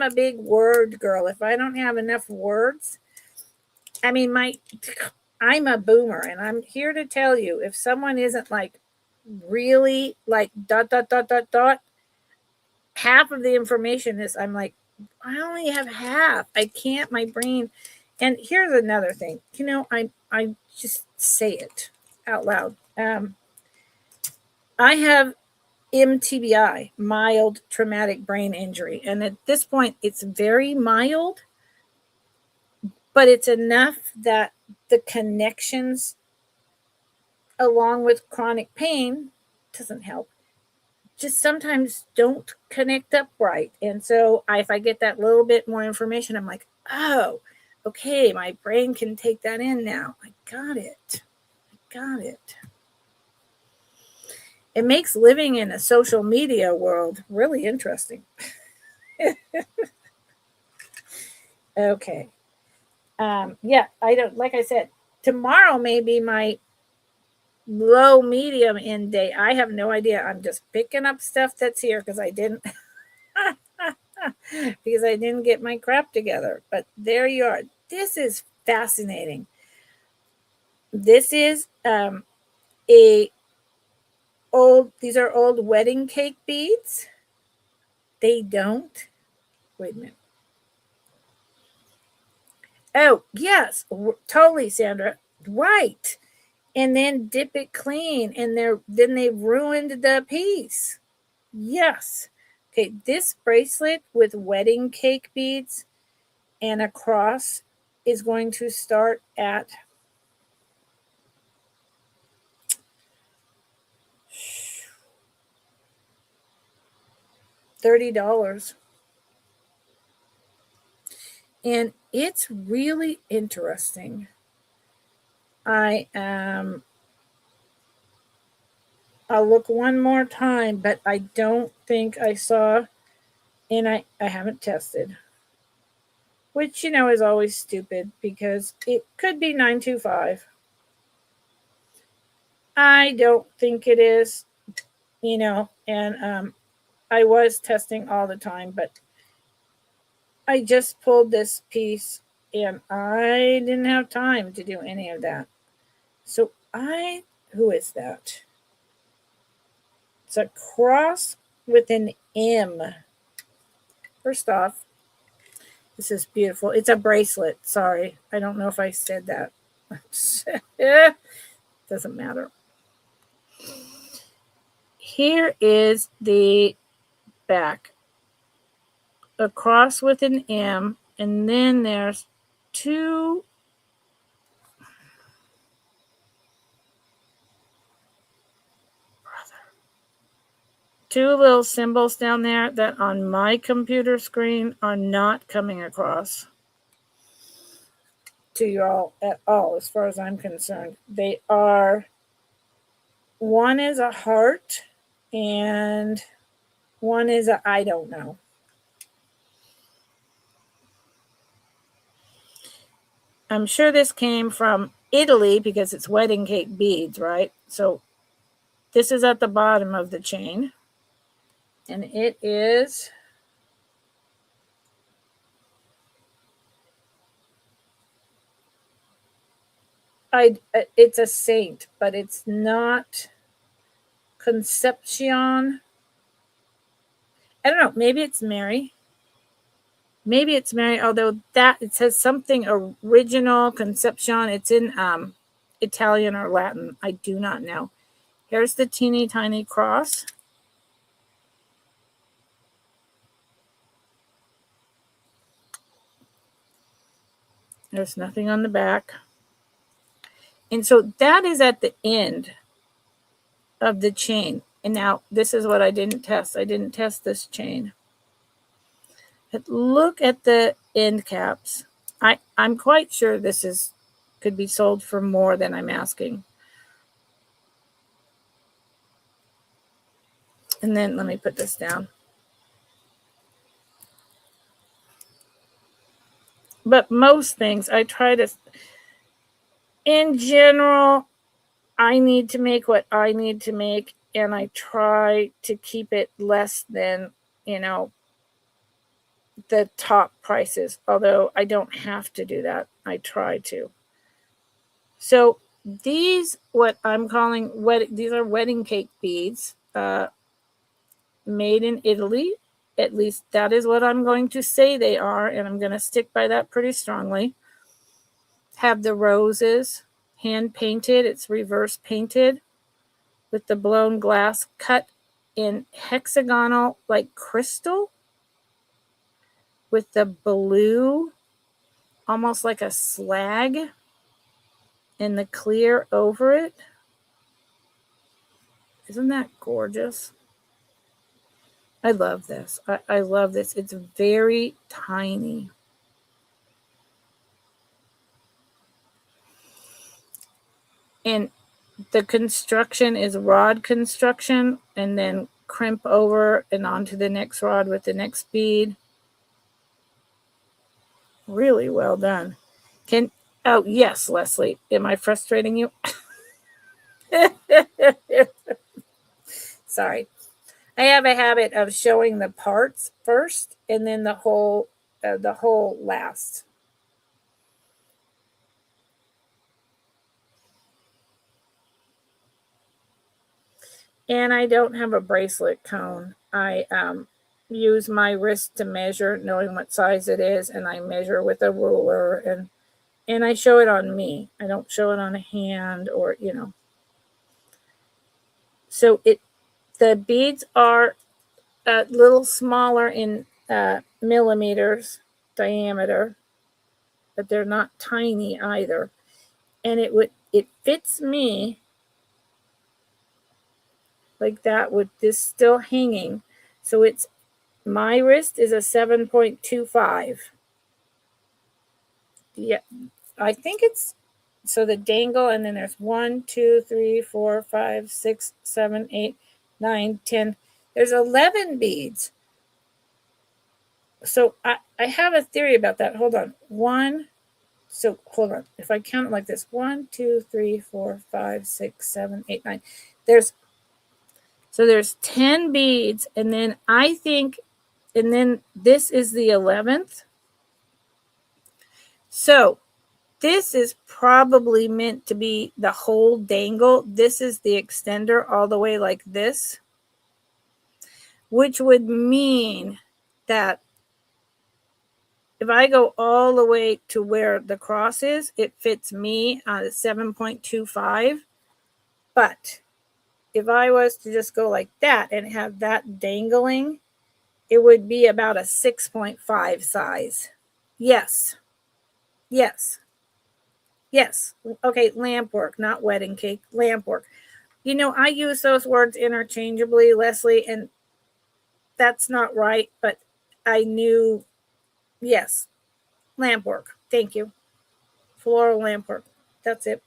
a big word girl. If I don't have enough words, I mean I'm a boomer, and I'm here to tell you, if someone isn't like really like ... half of the information is I'm like, I only have half. I can't, my brain. And here's another thing. I just say it out loud. I have MTBI, mild traumatic brain injury. And at this point, it's very mild, but it's enough that the connections along with chronic pain doesn't help. Just sometimes don't connect up right. And so if I get that little bit more information, I'm like, oh, okay, my brain can take that in now. I got it. It makes living in a social media world really interesting. Okay. Yeah, I don't, like I said, tomorrow may be my low medium end day. I have no idea. I'm just picking up stuff that's here because I didn't get my crap together. But there you are. This is fascinating. This is these are old wedding cake beads. They don't. Wait a minute. Oh, yes, totally, Sandra. Right. And then dip it clean, and then they ruined the piece. Yes. Okay, this bracelet with wedding cake beads and a cross is going to start at $30. And it's really interesting. I'll look one more time, but I don't think I saw, and I haven't tested, which is always stupid because it could be 925. I don't think it is, and I was testing all the time, but I just pulled this piece and I didn't have time to do any of that. So who is that? It's a cross with an M. First off, this is beautiful. It's a bracelet. Sorry. I don't know if I said that. Doesn't matter. Here is the back. A cross with an M, and then there's two little symbols down there that on my computer screen are not coming across to you all at all, as far as I'm concerned. They are, one is a heart and one is a I don't know. I'm sure this came from Italy because it's wedding cake beads, right? So this is at the bottom of the chain. And it is it's a saint, but it's not Concepcion. I don't know. Maybe it's Mary. Although it says something original Concepcion. It's in Italian or Latin. I do not know. Here's the teeny tiny cross. There's nothing on the back. And so that is at the end of the chain. And now this is what I didn't test. I didn't test this chain. But look at the end caps. I'm quite sure this could be sold for more than I'm asking. And then let me put this down. But most things I try to, in general, I need to make what I need to make, and I try to keep it less than, the top prices. Although I don't have to do that. I try to. So these, what I'm calling these are wedding cake beads, made in Italy. At least that is what I'm going to say they are, and I'm going to stick by that pretty strongly. Have the roses hand painted. It's reverse painted with the blown glass cut in hexagonal like crystal with the blue almost like a slag and the clear over it. Isn't that gorgeous? I love this. I love this. It's very tiny. And the construction is rod construction and then crimp over and onto the next rod with the next bead. Really well done. Oh, yes, Leslie. Am I frustrating you? Sorry. I have a habit of showing the parts first and then the whole last. And I don't have a bracelet cone. I use my wrist to measure, knowing what size it is, and I measure with a ruler, and I show it on me. I don't show it on a hand or, So the beads are a little smaller in millimeters diameter, but they're not tiny either. And it fits me like that with this still hanging. So my wrist is a 7.25. Yeah, I think it's so the dangle, and then there's 1, 2, 3, 4, 5, 6, 7, 8, 9, 10. There's 11 beads. So I have a theory about that. Hold on. Hold on. If I count it like this, 1, 2, 3, 4, 5, 6, 7, 8, 9. There's 10 beads, and then and then this is the 11th. So this is probably meant to be the whole dangle. This is the extender all the way like this, which would mean that if I go all the way to where the cross is, it fits me on a 7.25. But if I was to just go like that and have that dangling, it would be about a 6.5 size. Yes. Okay, lamp work, not wedding cake, lamp work. I use those words interchangeably, Leslie, and that's not right, but I knew, yes, lamp work. Thank you. Floral lamp work. That's it.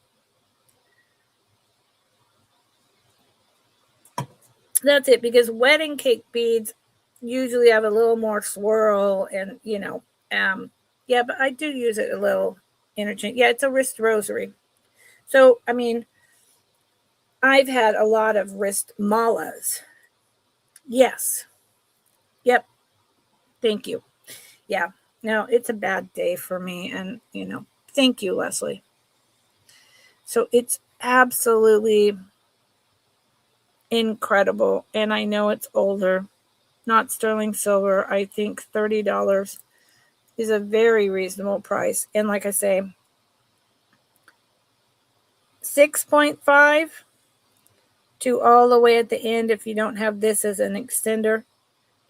That's it, because wedding cake beads usually have a little more swirl and, yeah, but I do use it a little interchange. Yeah, it's a wrist rosary. So, I've had a lot of wrist malas. Yes. Yep. Thank you. Yeah. No, it's a bad day for me. And, thank you, Leslie. So it's absolutely incredible. And I know it's older, not sterling silver. I think $30 is a very reasonable price. And like I say, 6.5 to all the way at the end. If you don't have this as an extender,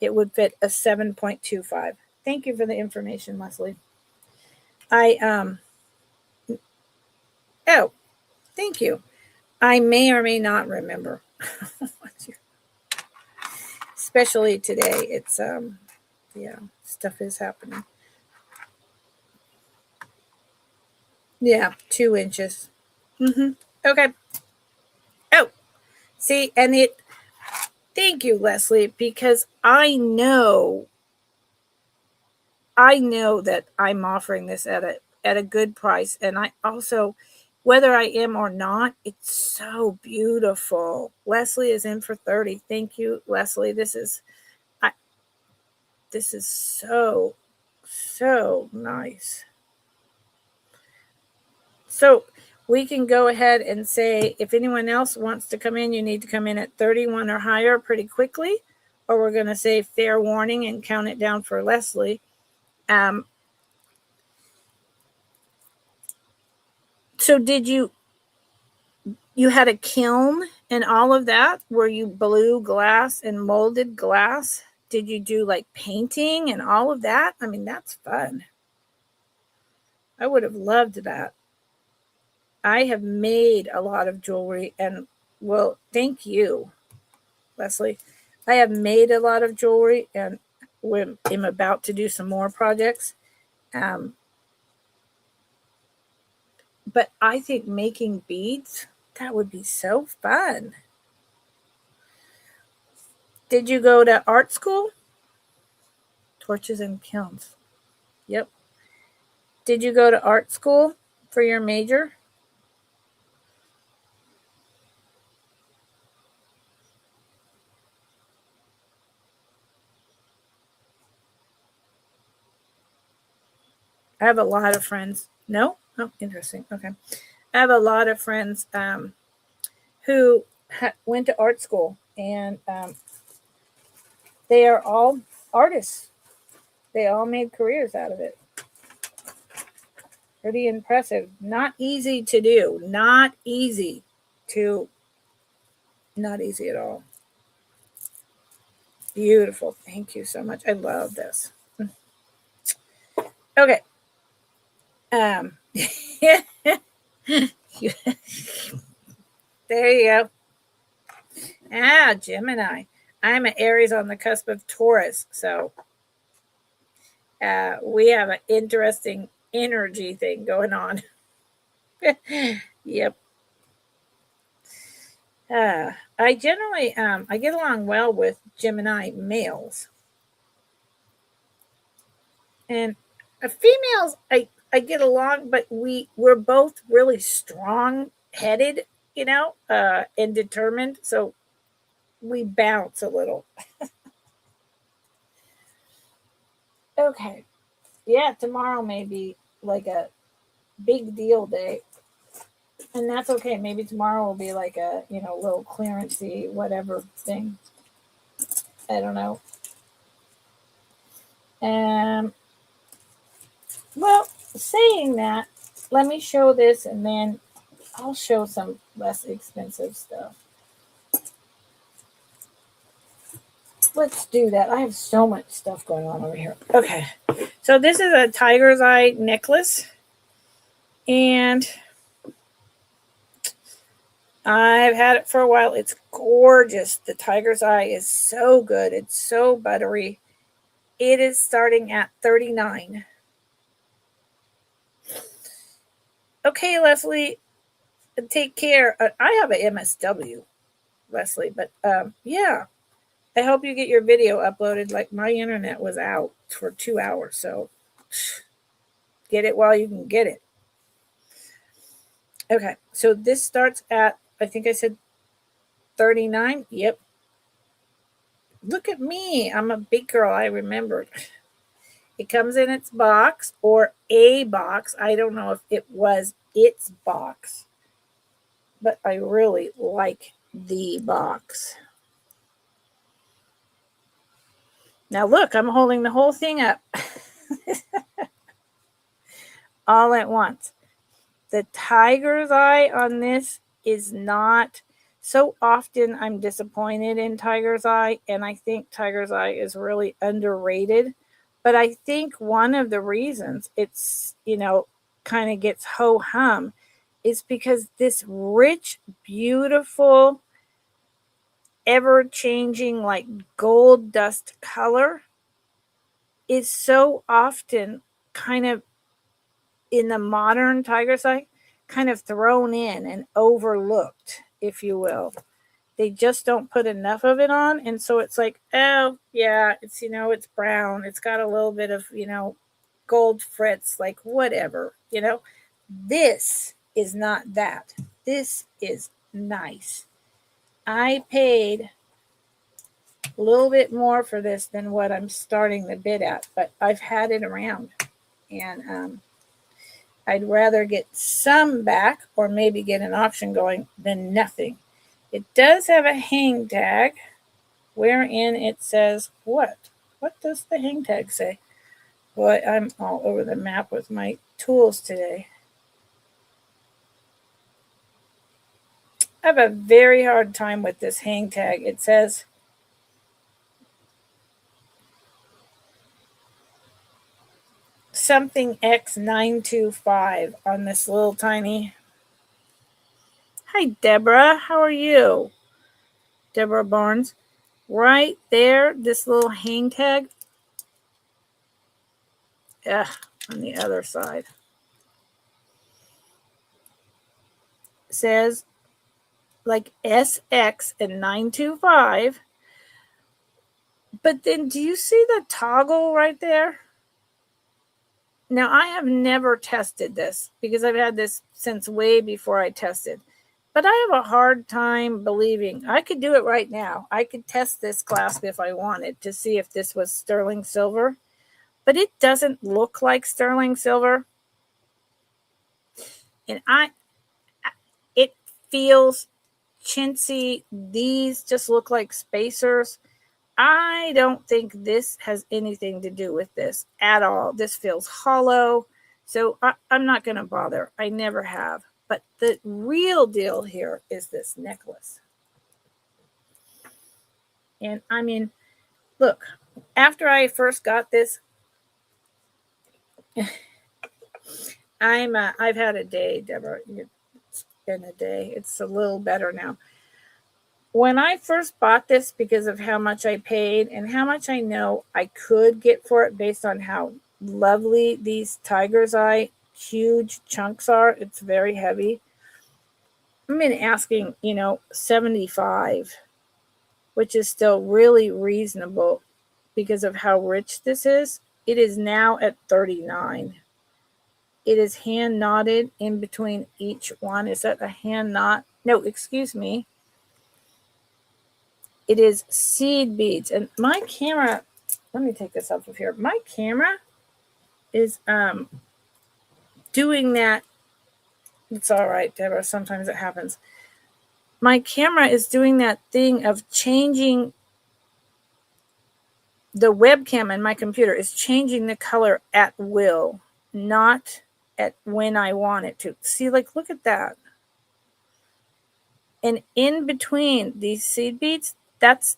it would fit a 7.25. Thank you for the information, Leslie. Oh, thank you. I may or may not remember. Especially today. It's stuff is happening. Yeah, 2 inches. Okay. Oh, see, and thank you, Leslie, because I know that I'm offering this at a good price. And I also, whether I am or not, it's so beautiful. Leslie is in for 30. Thank you, Leslie. This is so, so nice. So we can go ahead and say, if anyone else wants to come in, you need to come in at 31 or higher pretty quickly, or we're going to say fair warning and count it down for Leslie. So did you had a kiln and all of that where you blew glass and molded glass? Did you do like painting and all of that? I mean, that's fun. I would have loved that. I have made a lot of jewelry, and well, thank you, Leslie. I have made a lot of jewelry, and I'm about to do some more projects. But I think making beads, that would be so fun. Did you go to art school? Torches and kilns. Yep. Did you go to art school for your major? I have a lot of friends. No? Oh, interesting. Okay. I have a lot of friends who went to art school, and they are all artists. They all made careers out of it. Pretty impressive. Not easy to do. Not easy at all. Beautiful. Thank you so much. I love this. Okay. There you go. Gemini. I'm an Aries on the cusp of Taurus, so we have an interesting energy thing going on. Yep. I generally I get along well with Gemini males, and females I get along, but we're both really strong headed, and determined, so we bounce a little. Okay. Yeah, tomorrow may be like a big deal day. And that's okay. Maybe tomorrow will be like a, little clearancey, whatever thing. I don't know. Well, saying that, let me show this, and then I'll show some less expensive stuff. Let's do that. I have so much stuff going on over here. Okay. So this is a tiger's eye necklace. And I've had it for a while. It's gorgeous. The tiger's eye is so good. It's so buttery. It is starting at $39. Okay, Leslie, take care. I have an MSW, Leslie, but yeah. I hope you get your video uploaded. Like, my internet was out for 2 hours, so get it while you can get it. Okay, so this starts at, I think I said 39. Yep. Look at me. I'm a big girl. I remembered. It comes in its box, or a box. I don't know if it was its box, but I really like the box. Now look, I'm holding the whole thing up all at once. The tiger's eye on this is not, so often I'm disappointed in tiger's eye, and I think tiger's eye is really underrated. But I think one of the reasons it's, kind of gets ho-hum is because this rich, beautiful, ever-changing, like gold dust color is so often kind of in the modern tiger's eye, kind of thrown in and overlooked, if you will. They just don't put enough of it on, and so it's like, oh yeah, it's it's brown, it's got a little bit of gold fritz, like whatever. This is not that. This is nice. I paid a little bit more for this than what I'm starting the bid at, but I've had it around, and I'd rather get some back, or maybe get an auction going, than nothing. It does have a hang tag, wherein it says what? What does the hang tag say? Boy, I'm all over the map with my tools today. I have a very hard time with this hang tag. It says something X925 on this little tiny. Hi, Deborah. How are you? Deborah Barnes. Right there, this little hang tag. On the other side. Says like SX and 925. But then do you see the toggle right there? Now, I have never tested this because I've had this since way before I tested. But I have a hard time believing. I could do it right now. I could test this clasp if I wanted to see if this was sterling silver. But it doesn't look like sterling silver. And it feels chintzy. These just look like spacers. I don't think this has anything to do with this at all. This feels hollow. So I'm not going to bother. I never have. But the real deal here is this necklace. And I mean, look, after I first got this, I've had a day, Deborah. It's been a day. It's a little better now. When I first bought this, because of how much I paid and how much I know I could get for it based on how lovely these tiger's eye huge chunks are, it's very heavy. I've been asking, $75, which is still really reasonable because of how rich this is. It is now at $39. It is hand knotted in between each one. Is that a hand knot? No, excuse me. It is seed beads. And my camera, let me take this off of here. My camera is doing that. It's all right, Deborah. Sometimes it happens. My camera is doing that thing of changing. The webcam in my computer is changing the color at will, not at when I want it to. See, like, look at that. And in between these seed beads,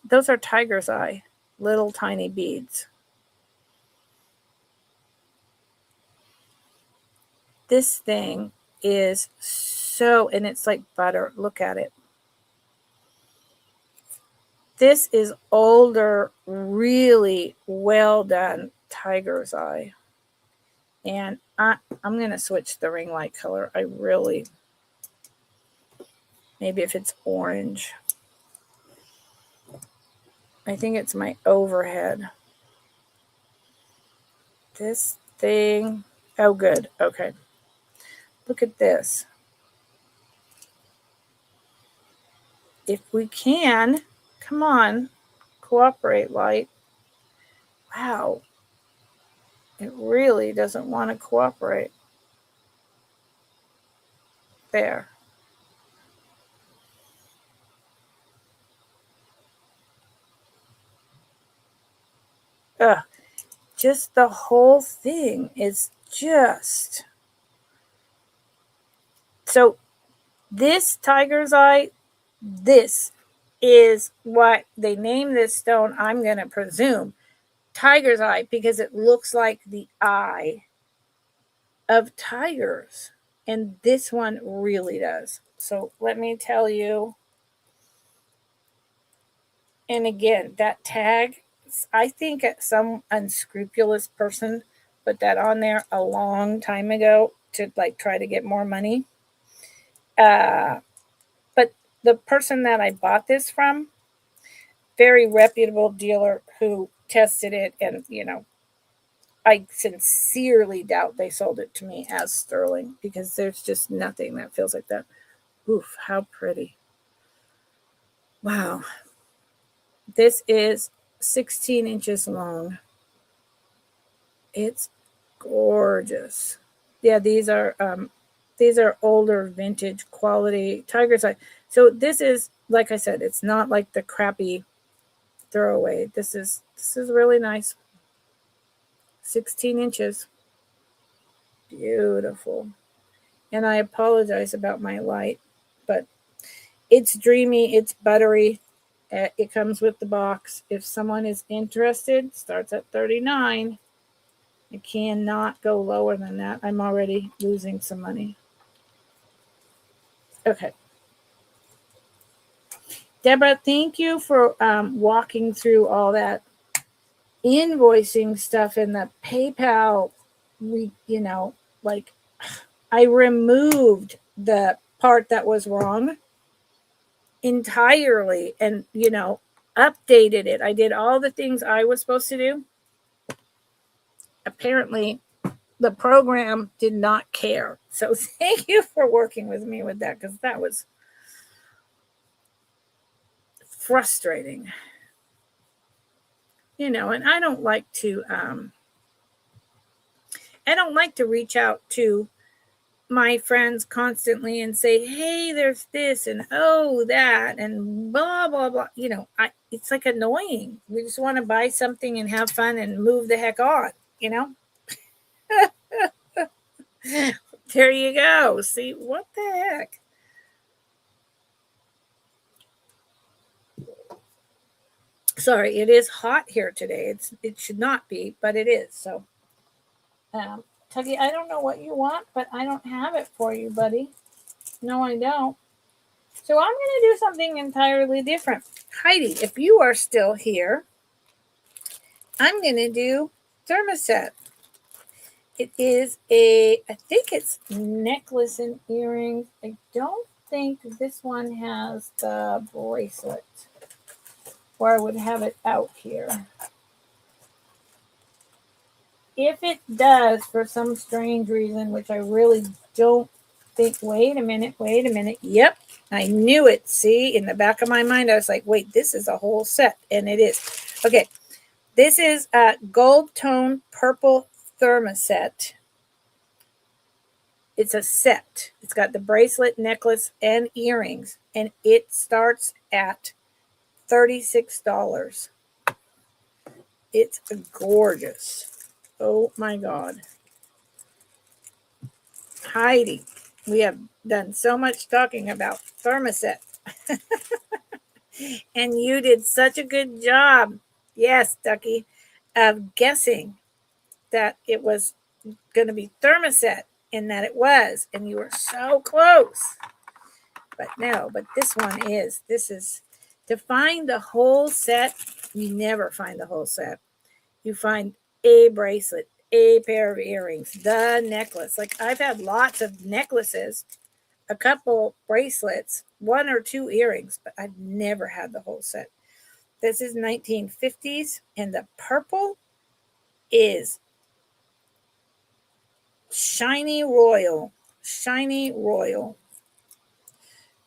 those are tiger's eye, little tiny beads. This thing is so, and it's like butter. Look at it. This is older, really well done tiger's eye. And I'm going to switch the ring light color. Maybe if it's orange. I think it's my overhead. This thing. Oh, good. Okay. Look at this. If we can, come on, cooperate, light. Wow. It really doesn't want to cooperate. There. Just the whole thing is just. So this tiger's eye, this is what they name this stone, I'm going to presume, tiger's eye, because it looks like the eye of tigers. And this one really does. So let me tell you. And again, that tag, I think some unscrupulous person put that on there a long time ago to try to get more money. But the person that I bought this from, very reputable dealer who tested it, and I sincerely doubt they sold it to me as sterling, because there's just nothing that feels like that. Oof, how pretty. Wow. This is 16 inches long. It's gorgeous. Yeah, these are older vintage quality tiger's eye. So this is, like I said, it's not like the crappy $35 throw away. This is really nice. 16 inches. Beautiful. And I apologize about my light, but it's dreamy, it's buttery. It comes with the box. If someone is interested, starts at $39. I cannot go lower than that. I'm already losing some money. Okay. Deborah, thank you for walking through all that invoicing stuff in the PayPal. Like I removed the part that was wrong entirely and, updated it. I did all the things I was supposed to do. Apparently, the program did not care. So thank you for working with me with that, because that was frustrating. And I don't like to reach out to my friends constantly and say, hey, there's this and oh that and blah blah blah. It's like annoying. We just want to buy something and have fun and move the heck on. There you go. See, what the heck? Sorry, it is hot here today. It should not be, but it is. So, Tuggy, I don't know what you want, but I don't have it for you, buddy. No, I don't. So I'm going to do something entirely different. Heidi, if you are still here, I'm going to do thermoset. It is I think it's necklace and earrings. I don't think this one has the bracelet, or I would have it out here. If it does, for some strange reason, which I really don't think, wait a minute. Yep, I knew it. See, in the back of my mind, I was like, wait, this is a whole set. And it is. Okay, this is a gold tone purple thermoset. It's a set. It's got the bracelet, necklace, and earrings. And it starts at $36. It's gorgeous. Oh my God. Heidi, we have done so much talking about thermoset. And you did such a good job, yes, Ducky, of guessing that it was going to be thermoset, and that it was. And you were so close. But no, but this is to find the whole set. You never find the whole set. You find a bracelet, a pair of earrings, the necklace. Like I've had lots of necklaces, a couple bracelets, one or two earrings, but I've never had the whole set. This is 1950s, and the purple is shiny royal.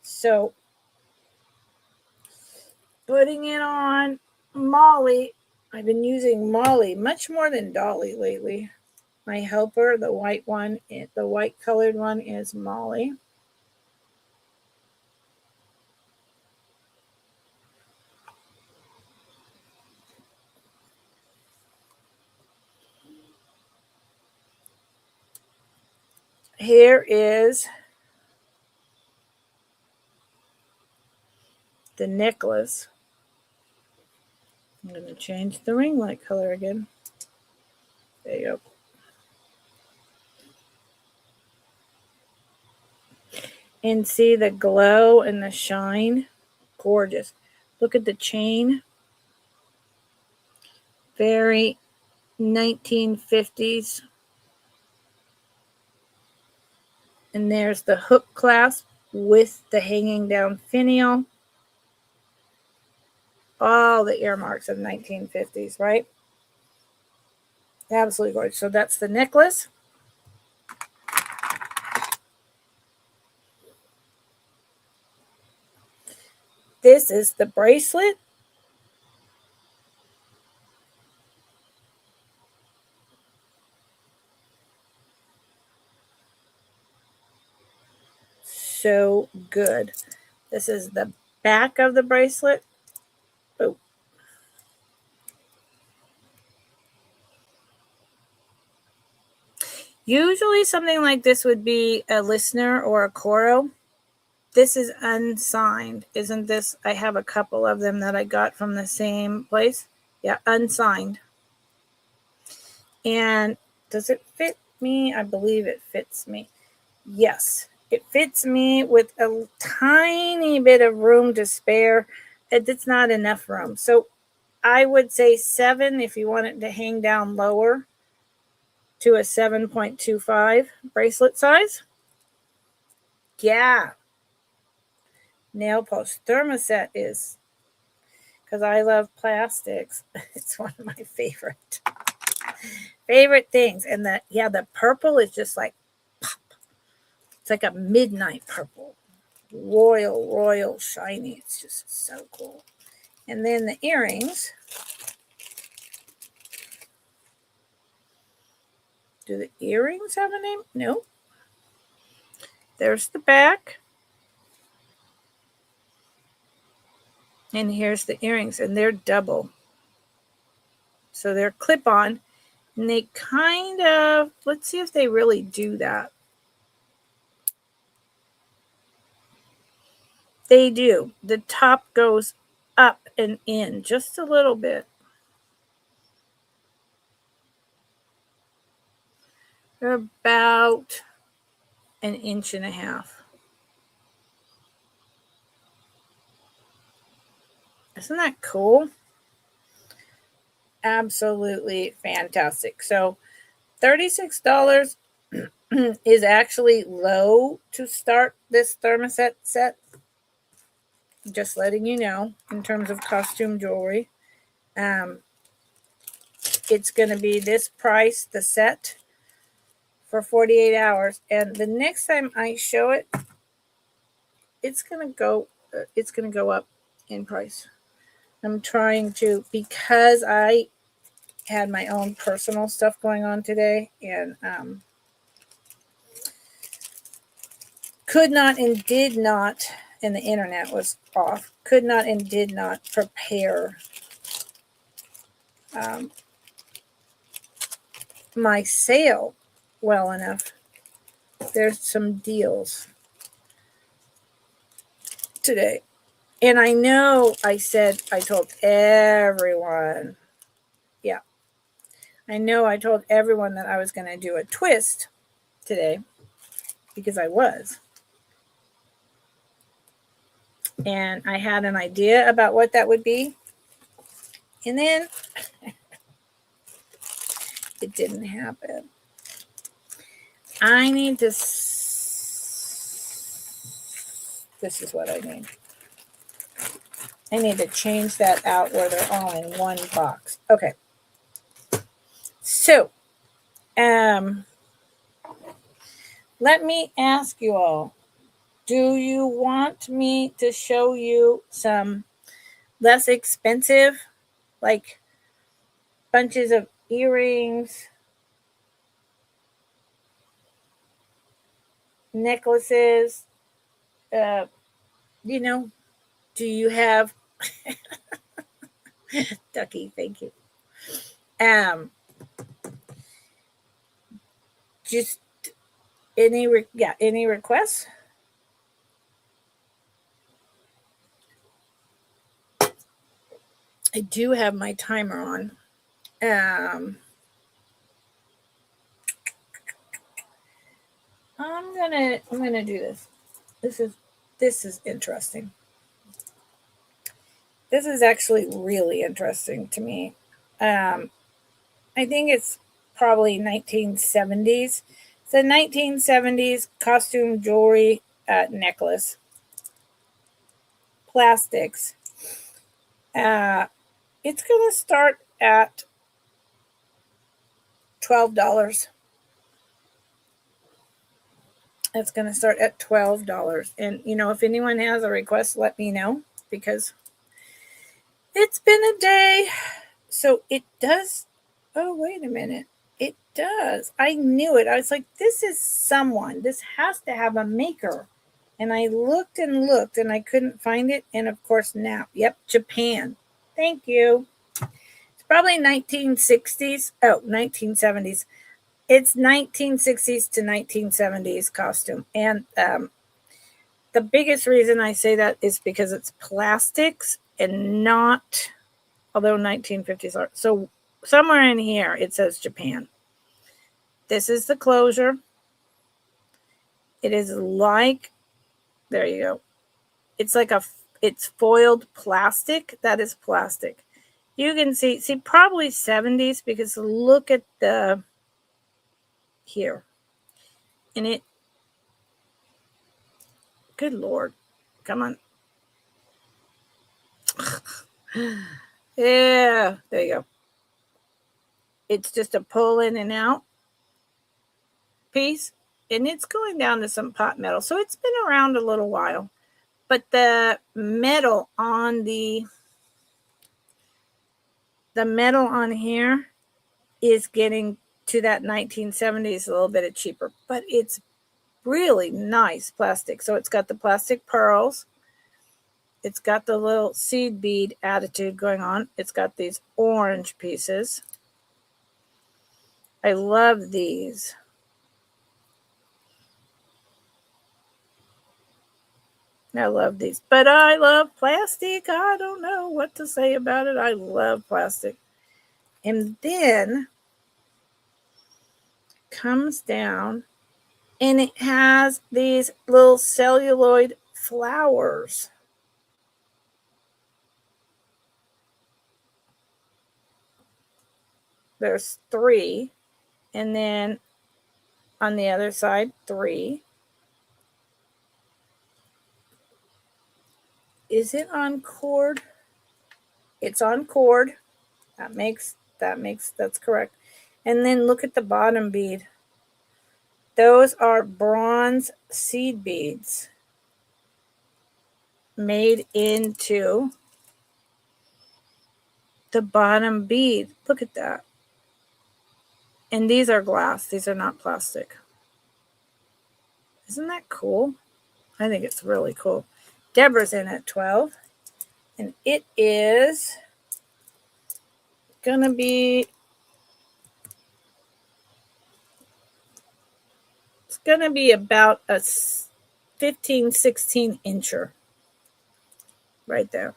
So putting it on Molly. I've been using Molly much more than Dolly lately. My helper, the white one, the white colored one is Molly. Here is the necklace. I'm going to change the ring light color again. There you go. And see the glow and the shine? Gorgeous. Look at the chain. Very 1950s. And there's the hook clasp with the hanging down finial. All the earmarks of 1950s, right? Absolutely gorgeous. So that's the necklace. This is the bracelet. So good. This is the back of the bracelet. Oh, Usually something like this would be a listener or a coro. This is unsigned. Isn't this? I have a couple of them that I got from the same place. Yeah, unsigned. And does it fit me? I believe it fits me. Yes, it fits me with a tiny bit of room to spare. It's not enough room. So I would say 7 if you want it to hang down lower to a 7.25 bracelet size. Yeah. Nail post thermoset is, because I love plastics. It's one of my favorite things. And the purple is just like pop. It's like a midnight purple. Royal, shiny. It's just so cool. And then the earrings. Do the earrings have a name? No. There's the back. And here's the earrings. And they're double. So they're clip-on. And they kind of, let's see if they really do that. They do. The top goes up and in just a little bit. They're about 1.5 inches. Isn't that cool? Absolutely fantastic. So $36 is actually low to start this thermoset set. Just letting you know in terms of costume jewelry. It's going to be this price, the set, for 48 hours. And the next time I show it, it's going to go up in price. I'm trying to, because I had my own personal stuff going on today, and could not and did not, and the internet was off, could not and did not prepare my sale well enough. There's some deals today. And I know I told everyone, yeah, I know I told everyone that I was going to do a twist today, because I was. And I had an idea about what that would be. And then it didn't happen. I need to, this is what I need. I need to change that out where they're all in one box. Okay. So, let me ask you all, do you want me to show you some less expensive, like bunches of earrings, necklaces? Do you have Ducky, thank you. Just any requests? I do have my timer on. I'm gonna do this. This is interesting. This is actually really interesting to me. I think it's probably 1970s. It's a 1970s costume jewelry necklace. Plastics. It's going to start at $12. It's going to start at $12. And, if anyone has a request, let me know, because it's been a day. So it does. Oh, wait a minute. It does. I knew it. I was like, this has to have a maker. And I looked and I couldn't find it. And of course now, yep, Japan. Thank you. It's probably 1960s. Oh, 1970s. It's 1960s to 1970s costume. And the biggest reason I say that is because it's plastics and not, although 1950s art. So somewhere in here it says Japan. This is the closure. It is like, there you go. It's like it's foiled plastic. That is plastic. You can see probably 70s, because look at the here. And it, good Lord, come on. Yeah, there you go. It's just a pull in and out piece, and it's going down to some pot metal. So it's been around a little while, but the metal on here is getting to that 1970s, a little bit cheaper, but it's really nice plastic. So it's got the plastic pearls. It's got the little seed bead attitude going on. It's got these orange pieces. I love these. I love these, but I love plastic. I don't know what to say about it. I love plastic. And then comes down and it has these little celluloid flowers. There's 3, and then on the other side 3. Is it on cord? It's on cord. That's correct. And then look at the bottom bead. Those are bronze seed beads made into the bottom bead. Look at that. And these are glass. These are not plastic. Isn't that cool? I think it's really cool. Deborah's in at 12. And it is going to be, it's going to be about a 15, 16 incher right there.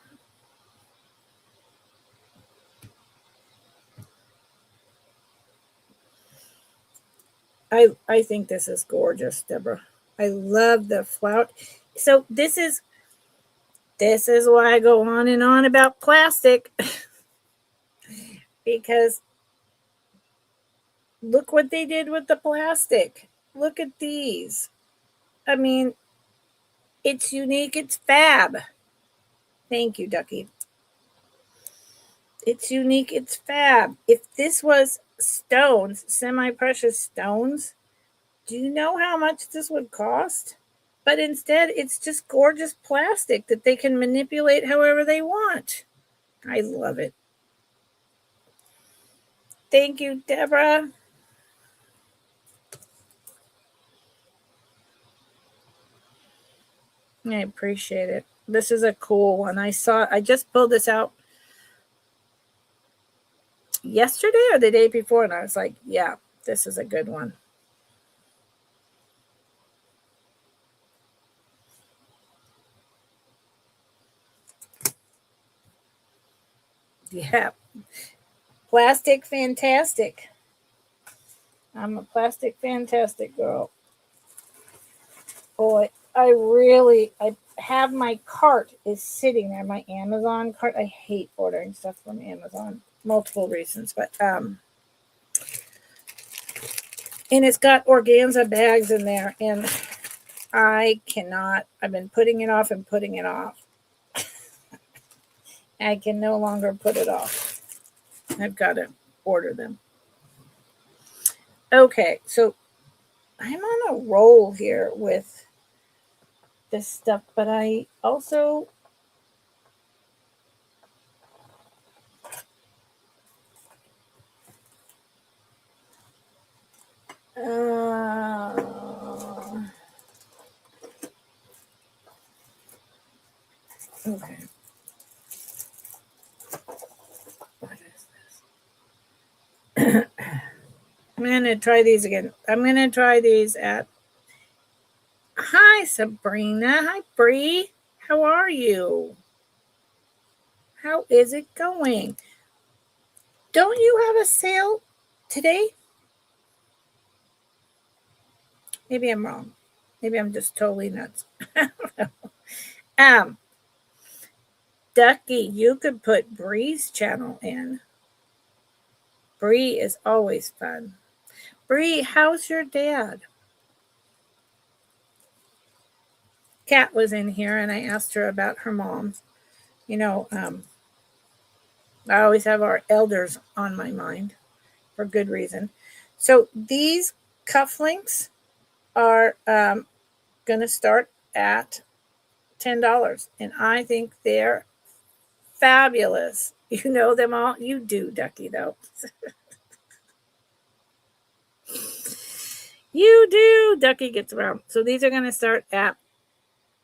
I think this is gorgeous, Deborah. I love the flower. So this is why I go on and on about plastic. Because look what they did with the plastic. Look at these. I mean, it's unique. It's fab. Thank you, Ducky. It's unique. It's fab. If this was stones, semi-precious stones, do you know how much this would cost? But instead, it's just gorgeous plastic that they can manipulate however they want. I love it. Thank you, Deborah. I appreciate it. This is a cool one. I just pulled this out yesterday or the day before, and I was like, yeah, this is a good one. Yeah. Plastic fantastic. I'm a plastic fantastic girl. Boy, I have my cart is sitting there, my Amazon cart. I hate ordering stuff from Amazon. Multiple reasons, but and it's got organza bags in there, and I cannot. I've been putting it off and putting it off. I can no longer put it off. I've got to order them. Okay, so I'm on a roll here with this stuff, but I also okay. What is this? going to try these again. I'm going to try these at... Hi, Sabrina. Hi, Bree. How are you? How is it going? Don't you have a sale today? Maybe I'm wrong. Maybe I'm just totally nuts. I don't know. Ducky, you could put Bree's channel in. Bree is always fun. Bree, how's your dad? Kat was in here and I asked her about her mom. You know, I always have our elders on my mind for good reason. So these cufflinks are going to start at $10. And I think they're fabulous. You know them all? You do, Ducky, though. You do. Ducky gets around. So these are going to start at...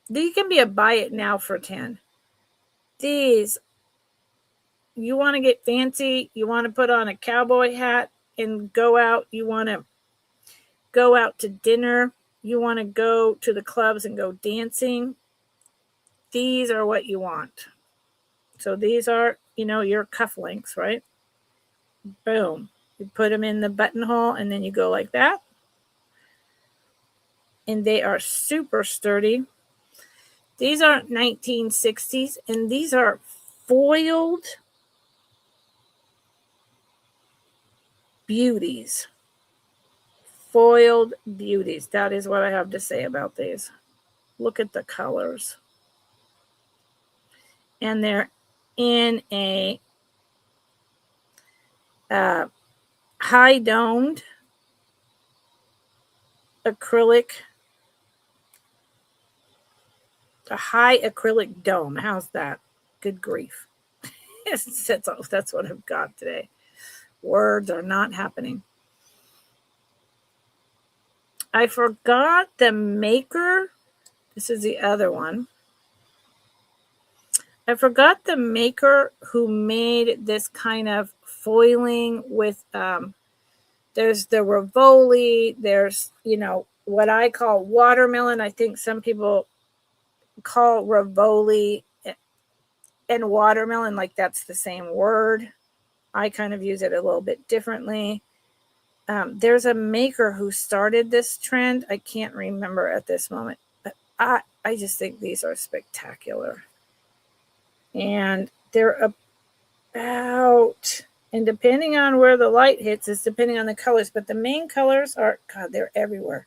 These can be a buy it now for 10. These, you want to get fancy, you want to put on a cowboy hat and go out, you want to go out to dinner, you want to go to the clubs and go dancing, these are what you want. So these are, you know, your cufflinks, right? Boom. You put them in the buttonhole and then you go like that. And they are super sturdy. These are 1960s and these are foiled beauties. Foiled beauties. That is what I have to say about these. Look at the colors. And they're in a high domed acrylic. A high acrylic dome. How's that? Good grief. That's what I've got today. Words are not happening. I forgot the maker. This is the other one. I forgot the maker who made this kind of foiling with, there's the Rivoli, there's, you know, what I call watermelon. I think some people call Rivoli and watermelon like that's the same word. I kind of use it a little bit differently. There's a maker who started this trend. I can't remember at this moment, but I just think these are spectacular. And they're about, and depending on where the light hits is depending on the colors, but the main colors are, God, they're everywhere.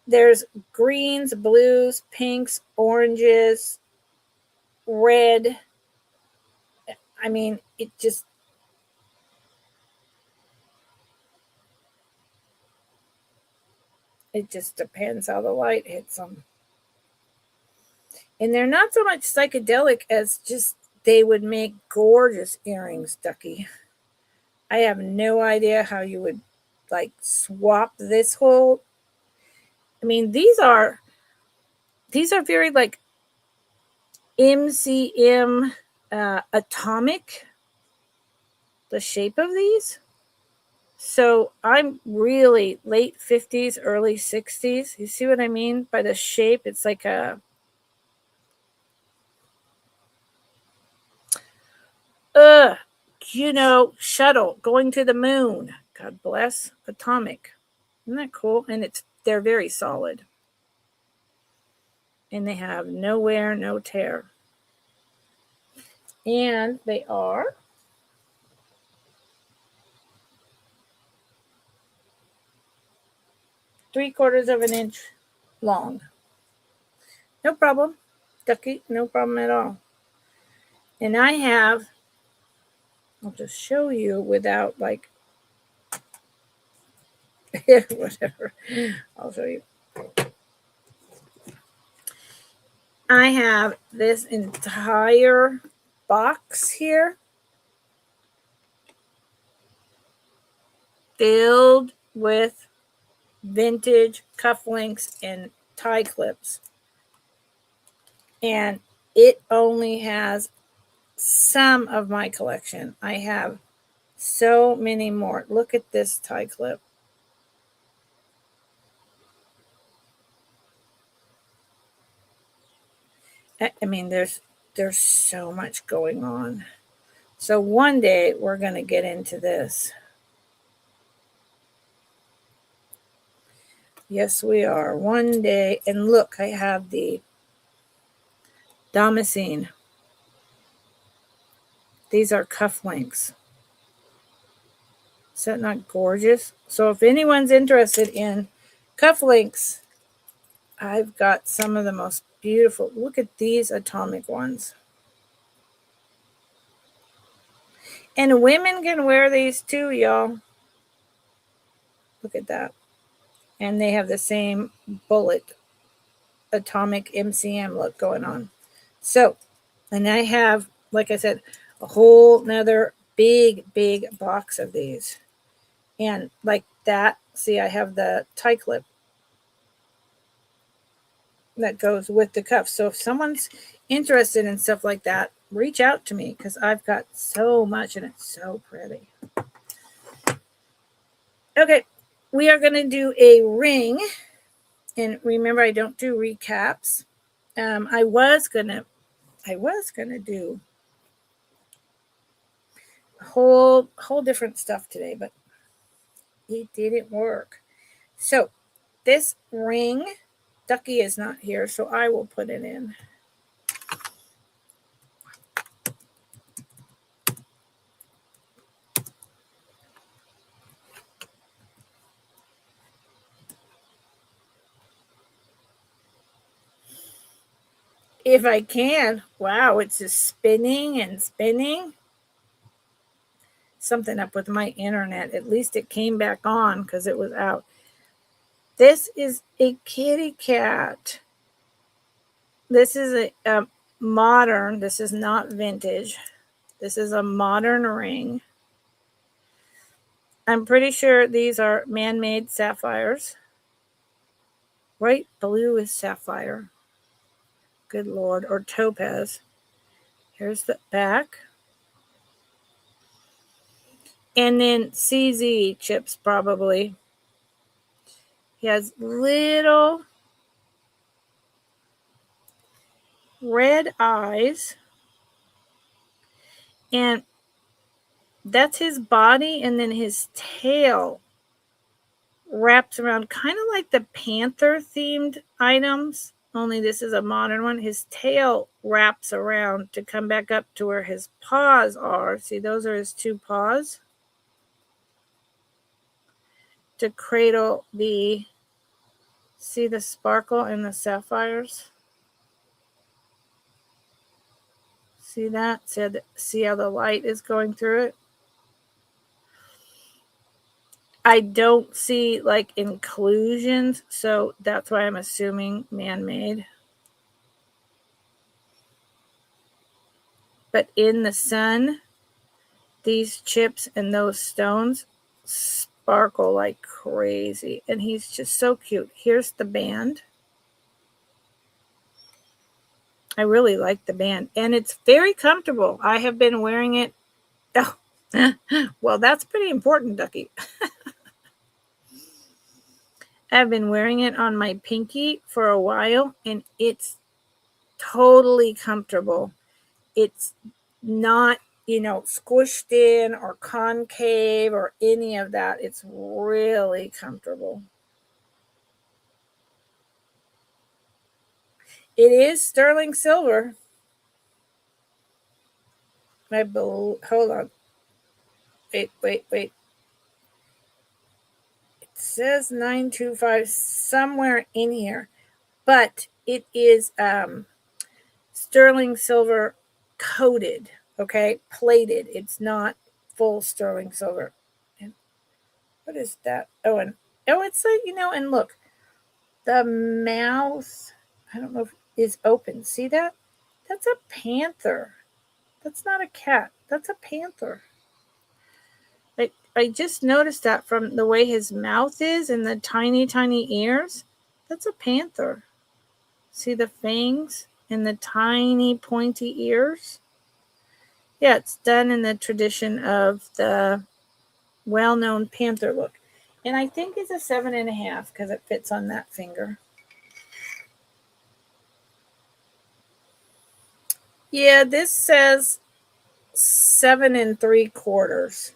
There's greens, blues, pinks, oranges, red. I mean, it just depends how the light hits them. And they're not so much psychedelic as just they would make gorgeous earrings, Ducky. I have no idea how you would like swap this whole... I mean, these are very like MCM atomic, the shape of these. So I'm really late 50s, early 60s. You see what I mean by the shape? It's like a... you know, shuttle going to the moon. God bless. Atomic. Isn't that cool? And they're very solid. And they have no wear, no tear. And they are 3/4 of an inch long. No problem, Ducky. No problem at all. And I have... I'll just show you without like... whatever. I'll show you. I have this entire box here filled with vintage cufflinks and tie clips. And it only has some of my collection. I have So many more. Look at this tie clip. I mean, there's so much going on. So one day we're going to get into this. Yes, we are. One day. And look, I have the damascene. These are cufflinks. Is that not gorgeous? So if anyone's interested in cufflinks, I've got some of the most beautiful. Look at these atomic ones. And women can wear these too, y'all. Look at that. And they have the same bullet atomic MCM look going on. So, and I have, like I said, a whole nother big box of these. And like that, see, I have the tie clip that goes with the cuff. So if someone's interested in stuff like that, reach out to me because I've got so much and it's so pretty. Okay, we are going to do a ring. And remember, I don't do recaps. I was gonna do whole different stuff today, but it didn't work. So this ring, Ducky is not here, so I will put it in. If I can. Wow, it's just spinning and spinning. Something up with my internet. At least it came back on because it was out. This is a kitty cat. This is a modern. This is not vintage. This is a modern ring. I'm pretty sure these are man-made sapphires. Right blue is sapphire. Good Lord. Or topaz. Here's the back. And then CZ chips probably. He has little red eyes. And that's his body. And then his tail wraps around kind of like the panther themed items. Only this is a modern one. His tail wraps around to come back up to where his paws are. See, those are his two paws. To cradle the, see the sparkle in the sapphires? See that? See how the light is going through it? I don't see like inclusions, so that's why I'm assuming man-made. But in the sun, these chips and those stones sparkle like crazy. And he's just so cute. Here's the band. I really like the band. And it's very comfortable. I have been wearing it. Oh, well, that's pretty important, Ducky. I've been wearing it on my pinky for a while, and it's totally comfortable. It's not, squished in or concave or any of that. It's really comfortable. It is sterling silver. Hold on. Wait. It says 925 somewhere in here, but it is sterling silver coated, okay, plated. It's not full sterling silver. And what is that? It's like, and look, the mouth, I don't know if is open. See that? That's a panther. That's not a cat. That's a panther. I just noticed that from the way his mouth is and the tiny ears. That's a panther. See the fangs and the tiny pointy ears? Yeah, it's done in the tradition of the well-known panther look. And I think it's a 7.5 because it fits on that finger. Yeah, this says 7 3/4.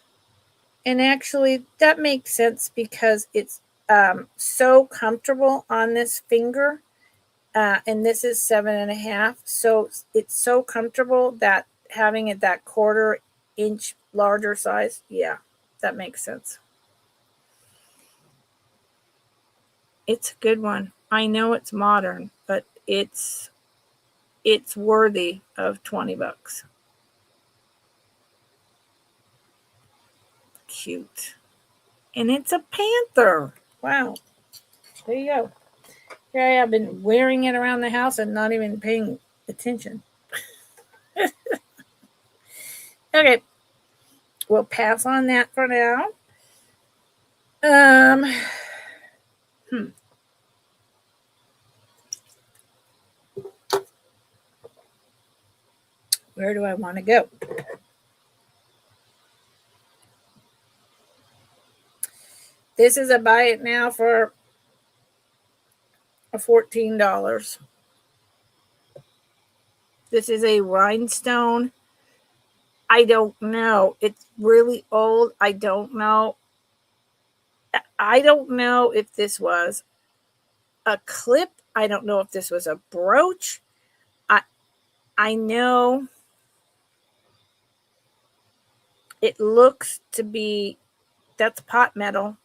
And actually, that makes sense because it's so comfortable on this finger. And this is 7.5. So it's so comfortable that having it that 1/4 inch larger size, yeah, that makes sense. It's a good one. I know it's modern, but it's worthy of $20. Cute. And it's a panther. Wow. There you go. Here I have been wearing it around the house and not even paying attention. Okay. We'll pass on that for now. Hmm. Where do I want to go? This is a buy it now for $14. This is a rhinestone. I don't know. It's really old. I don't know. I don't know if this was a clip. I don't know if this was a brooch. I know it looks to be, that's pot metal.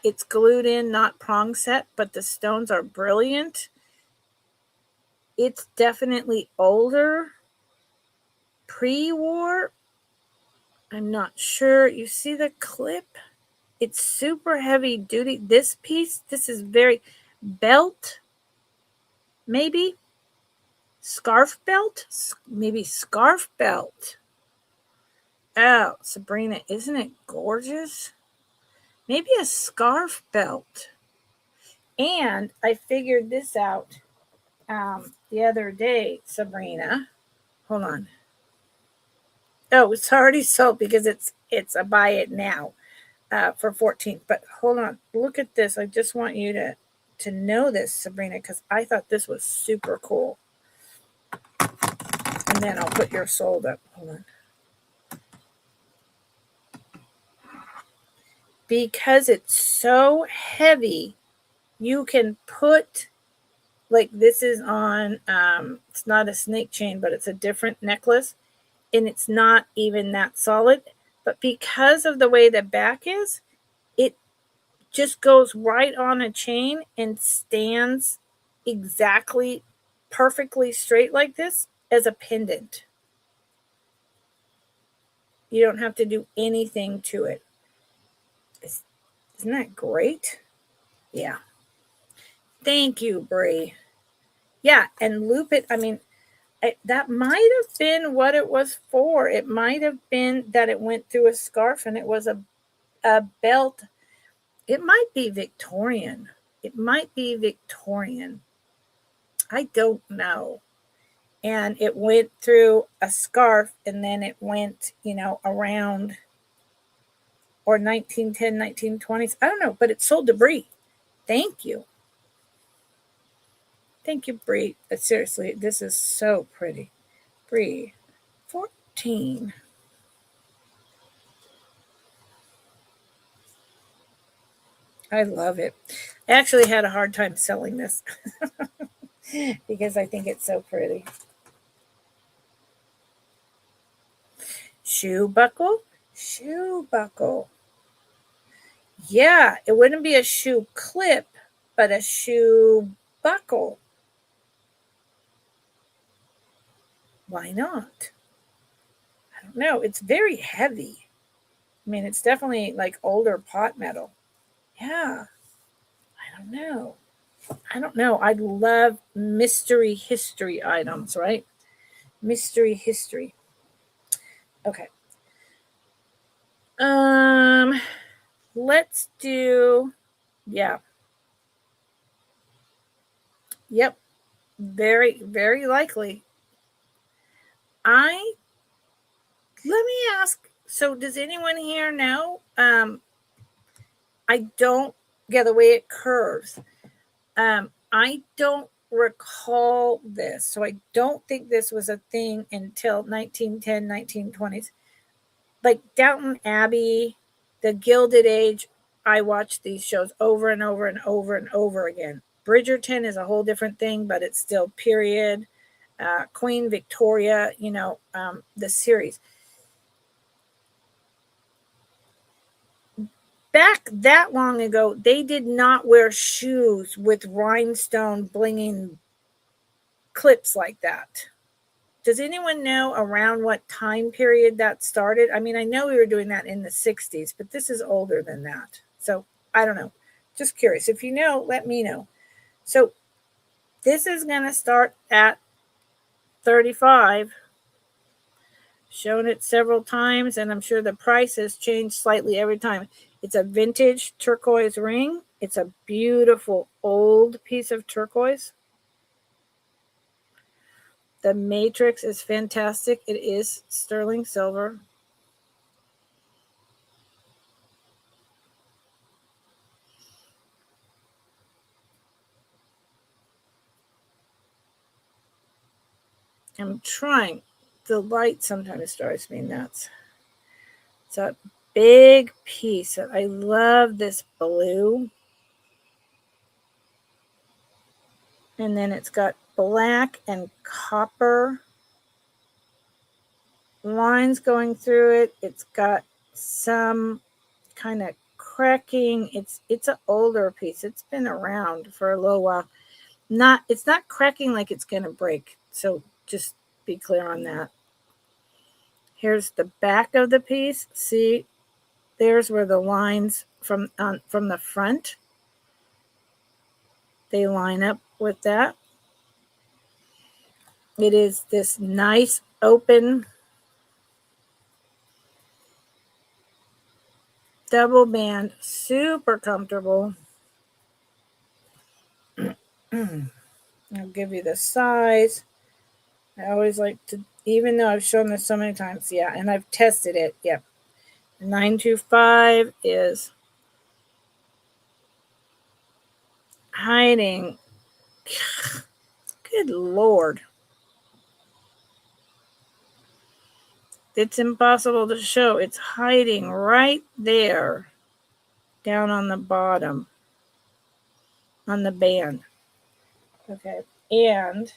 It's glued in, not prong set, but the stones are brilliant. It's definitely older, pre-war. I'm not sure. You see the clip? It's super heavy duty. This piece, this is very belt, maybe scarf belt, maybe scarf belt. Oh, Sabrina, isn't it gorgeous? Maybe a scarf belt. And I figured this out the other day, Sabrina. Hold on. Oh, it's already sold because it's a buy it now for 14. But hold on, look at this. I just want you to know this, Sabrina, because I thought this was super cool. And then I'll put your sold up. Hold on. Because it's so heavy, you can put, like, this is on, it's not a snake chain, but it's a different necklace, and it's not even that solid. But because of the way the back is, it just goes right on a chain and stands exactly perfectly straight like this as a pendant. You don't have to do anything to it. Isn't that great? Yeah. Thank you, Bree. Yeah, and loop it. I mean, that might have been what it was for. It might have been that it went through a scarf and it was a belt. It might be Victorian. It might be Victorian. I don't know. And it went through a scarf and then it went, around, or 1910, 1920s. I don't know, but it sold to Bree. Thank you. Thank you, Bree. But seriously, this is so pretty. Bree, 14. I love it. I actually had a hard time selling this because I think it's so pretty. Shoe buckle? Shoe buckle. Yeah, it wouldn't be a shoe clip, but a shoe buckle. Why not? I don't know. It's very heavy. I mean, it's definitely like older pot metal. Yeah. I don't know. I don't know. I love mystery history items, right? Mystery history. Okay. Let's do, yeah. Yep. Very, very likely. I ask, so does anyone here know? I don't get the way it curves. I don't recall this. So I don't think this was a thing until 1910, 1920s. Like Downton Abbey, The Gilded Age, I watched these shows over and over and over and over again. Bridgerton is a whole different thing, but it's still period. Queen Victoria, the series. Back that long ago, they did not wear shoes with rhinestone blinging clips like that. Does anyone know around what time period that started? I mean, I know we were doing that in the 60s, but this is older than that. So I don't know. Just curious. If you know, let me know. So this is going to start at 35. Shown it several times, and I'm sure the price has changed slightly every time. It's a vintage turquoise ring. It's a beautiful old piece of turquoise. The matrix is fantastic. It is sterling silver. I'm trying. The light sometimes drives me nuts. It's a big piece. I love this blue. And then it's got black and copper lines going through it. It's got some kind of cracking. It's an older piece. It's been around for a little while. It's not cracking like it's going to break. So just be clear on that. Here's the back of the piece. See, there's where the lines from the front, they line up with that. It is this nice open double band, super comfortable. I'll give you the size. I always like to, even though I've shown this so many times, yeah, and I've tested it, yep. 925 is hiding. Good Lord. It's impossible to show. It's hiding right there, down on the bottom, on the band. Okay, and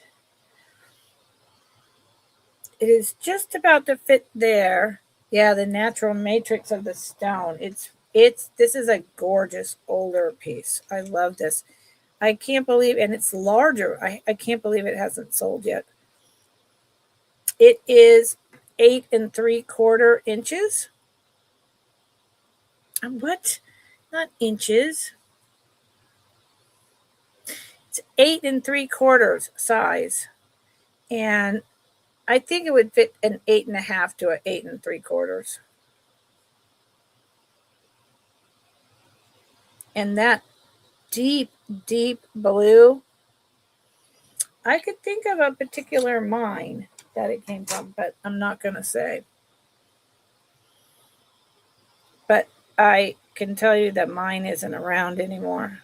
it is just about to fit there. Yeah, the natural matrix of the stone. This is a gorgeous older piece. I love this. I can't believe, and it's larger. I can't believe it hasn't sold yet. It is 8 3/4 inches. What? Not inches. It's 8 3/4 size. And I think it would fit an 8.5 to an 8 3/4. And that deep, deep blue, I could think of a particular mine that it came from, but I'm not going to say. But I can tell you that mine isn't around anymore.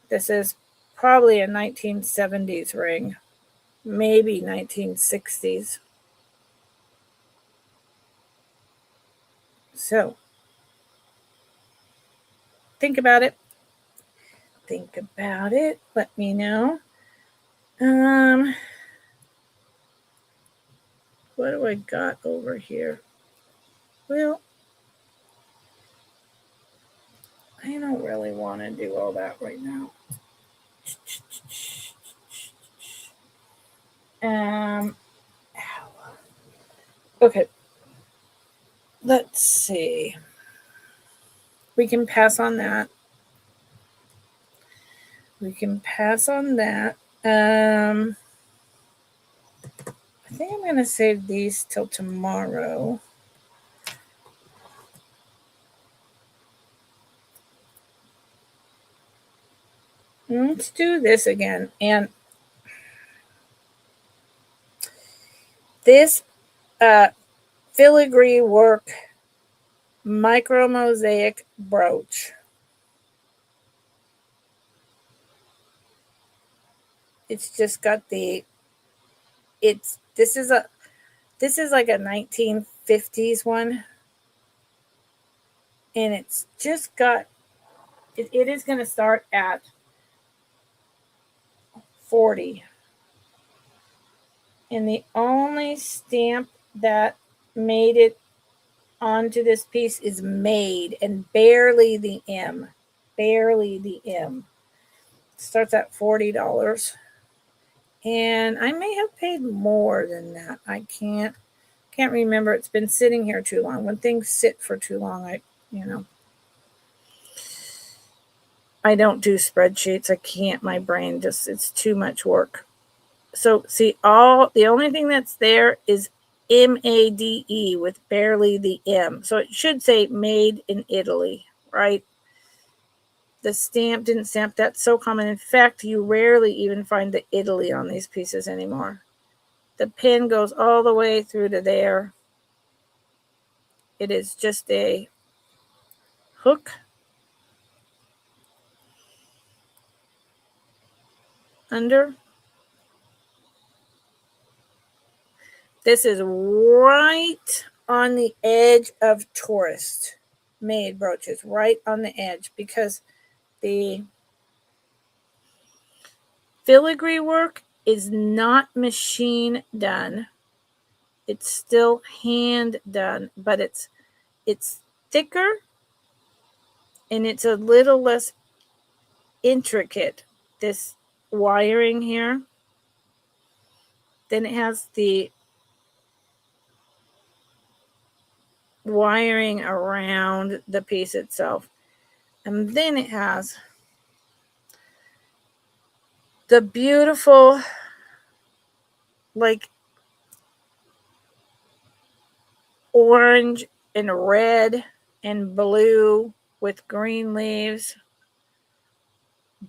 This is probably a 1970s ring, maybe 1960s. So, think about it. Think about it. Let me know. What do I got over here? Well, I don't really want to do all that right now. Okay. Let's see. We can pass on that. We can pass on that. I think I'm going to save these till tomorrow. Let's do this again. And this filigree work micro mosaic brooch. It's just got the, this is like a 1950s one, and it's just got, it is going to start at 40. And the only stamp that made it onto this piece is made, and barely the M. Barely the M. Starts at $40. And I may have paid more than that. I can't remember. It's been sitting here too long. When things sit for too long, I don't do spreadsheets. I can't. My brain just, it's too much work. So see, the only thing that's there is MADE with barely the M. So it should say made in Italy, right? The stamp didn't stamp. That's so common. In fact, you rarely even find the Italy on these pieces anymore. The pin goes all the way through to there. It is just a hook under. This is right on the edge of tourist made brooches, right on the edge, because the filigree work is not machine done. It's still hand done, but it's thicker and it's a little less intricate, this wiring here. Then it has the wiring around the piece itself. And then it has the beautiful, like, orange and red and blue with green leaves.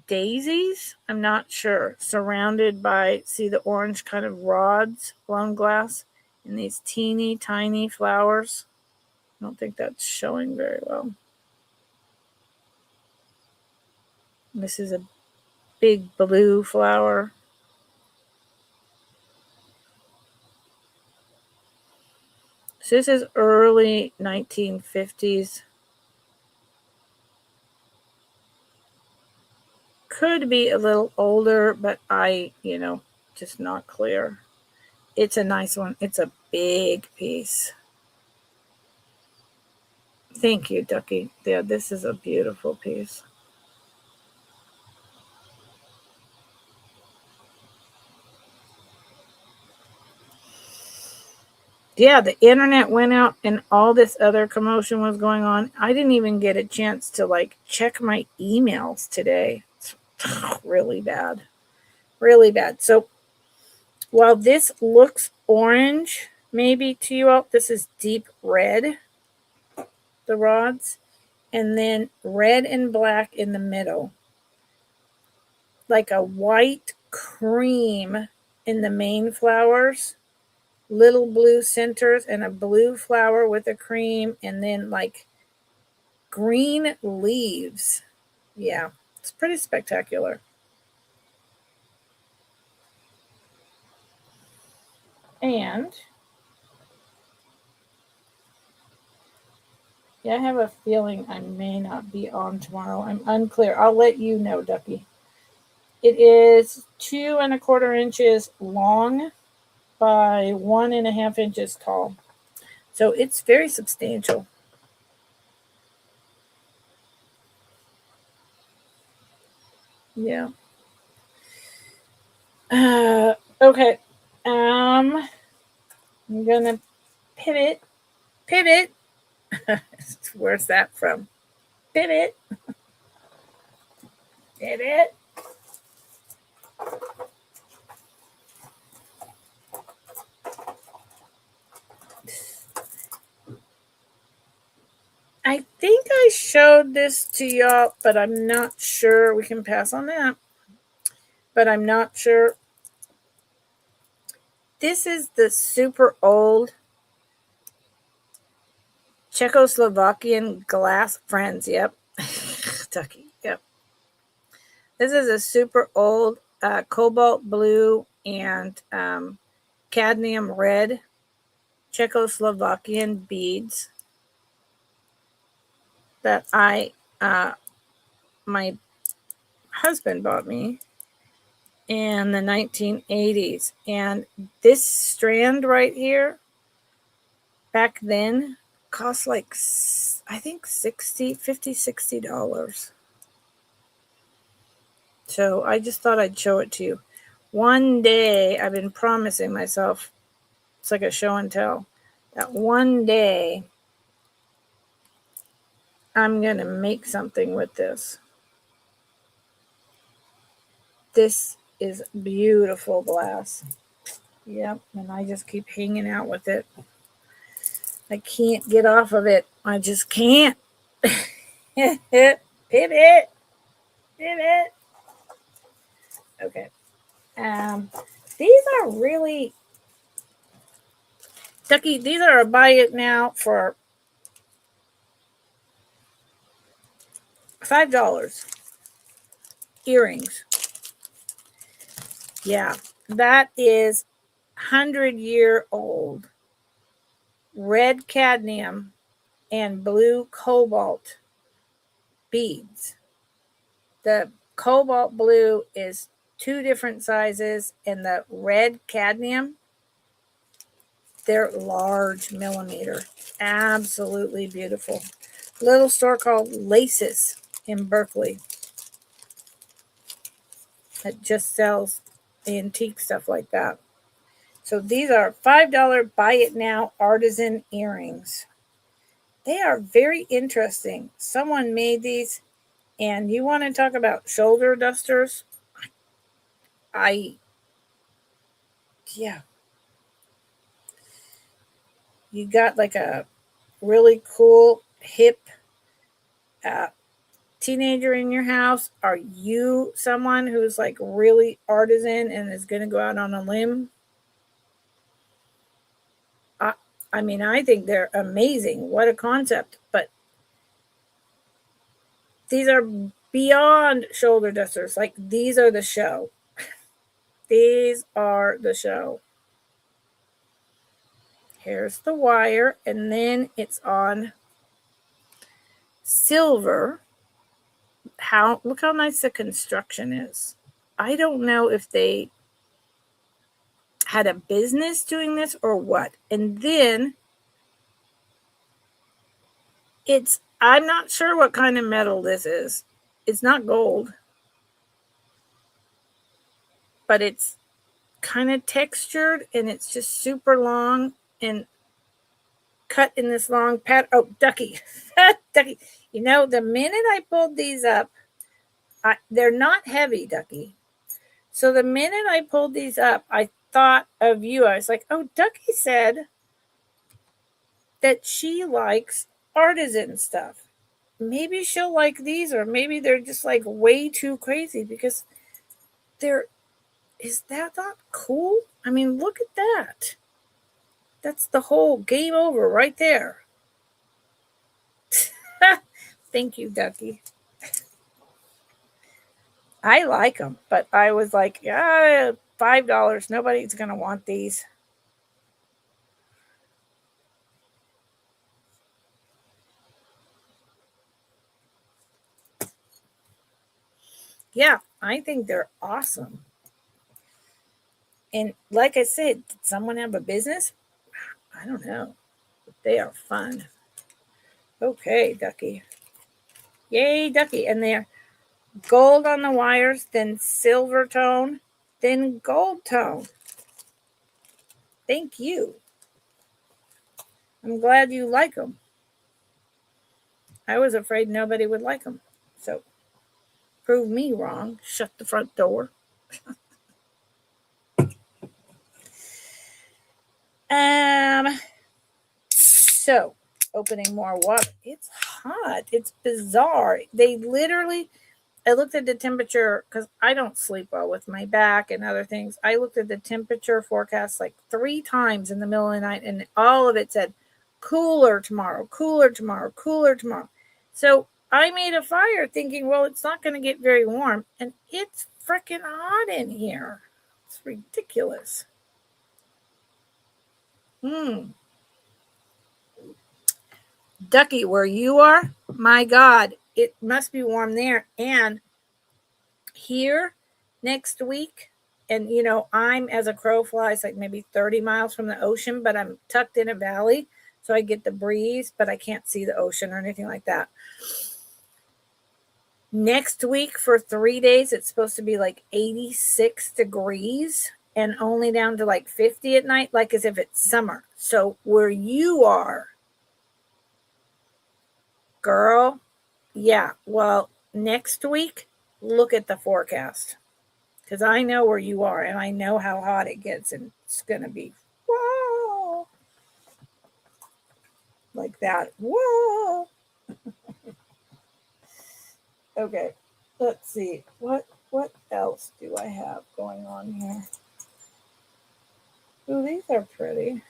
Daisies? I'm not sure. Surrounded by, see the orange kind of rods, blown glass, and these teeny tiny flowers. I don't think that's showing very well. This is a big blue flower. So this is early 1950s. Could be a little older, but just not clear. It's a nice one. It's a big piece. Thank you, Ducky. Yeah, this is a beautiful piece. Yeah, the internet went out and all this other commotion was going on. I didn't even get a chance to check my emails today. It's really bad. Really bad. So while this looks orange, maybe to you all, this is deep red, the rods, and then red and black in the middle. Like a white cream in the main flowers, little blue centers, and a blue flower with a cream, and then like green leaves. Yeah, it's pretty spectacular. And yeah, I have a feeling I may not be on tomorrow. I'm unclear. I'll let you know, Ducky. It is 2¼ inches long by 1½ inches tall. So it's very substantial. Yeah. Okay. I'm gonna pivot. Where's that from? Pivot. I think I showed this to y'all, but I'm not sure. We can pass on that. But I'm not sure. This is the super old Czechoslovakian glass friends. Yep. Ducky. Yep. This is a super old cobalt blue and cadmium red Czechoslovakian beads that my husband bought me in the 1980s. And this strand right here, back then, cost like, I think $60. So I just thought I'd show it to you. One day, I've been promising myself, it's like a show and tell, that one day I'm going to make something with this. This is beautiful glass. Yep, and I just keep hanging out with it. I can't get off of it. I just can't. Pivot. Okay. These are really, Ducky, these are a buy it now for $5. Earrings. Yeah, that is 100-year-old red cadmium and blue cobalt beads. The cobalt blue is 2 different sizes, and the red cadmium, they're large millimeter. Absolutely beautiful. Little store called Laces in Berkeley that just sells antique stuff like that. So these are $5 buy it now artisan earrings. They are very interesting. Someone made these, and you want to talk about shoulder dusters? Yeah. You got like a really cool, hip teenager in your house. Are you someone who's like really artisan and is going to go out on a limb? I mean, I think they're amazing. What a concept. But these are beyond shoulder dusters. Like, these are the show. These are the show. Here's the wire, and then it's on silver. Look how nice the construction is. I don't know if they had a business doing this or what. And then I'm not sure what kind of metal this is. It's not gold, but it's kind of textured, and it's just super long and cut in this long pattern. Oh, Ducky. Ducky. You know, the minute I pulled these up, they're not heavy, Ducky. So the minute I pulled these up, I thought of you. I was like, oh, Ducky said that she likes artisan stuff. Maybe she'll like these, or maybe they're just like way too crazy, because is that not cool? I mean, look at that. That's the whole game over right there. Thank you, Ducky. I like them, but I was like, $5. Nobody's going to want these. Yeah, I think they're awesome. And like I said, did someone have a business? I don't know. But they are fun. Okay, Ducky. Yay, Ducky. And they're gold on the wires, then silver tone, then gold tone. Thank you. I'm glad you like them. I was afraid nobody would like them. So prove me wrong. Shut the front door. So opening more water. It's hot. It's bizarre. I looked at the temperature, because I don't sleep well with my back and other things. I looked at the temperature forecast like 3 times in the middle of the night, and all of it said cooler tomorrow, cooler tomorrow, cooler tomorrow. So I made a fire thinking, well, it's not going to get very warm. And it's freaking hot in here. It's ridiculous. Ducky, where you are, my God, it must be warm there. And here next week, and I'm, as a crow flies, like maybe 30 miles from the ocean, but I'm tucked in a valley, so I get the breeze, but I can't see the ocean or anything like that. Next week for 3 days, it's supposed to be like 86 degrees and only down to like 50 at night, like as if it's summer. So where you are, girl, yeah, well, next week, look at the forecast. Because I know where you are, and I know how hot it gets, and it's going to be, whoa, like that, whoa. Okay, let's see, what else do I have going on here? Oh, these are pretty.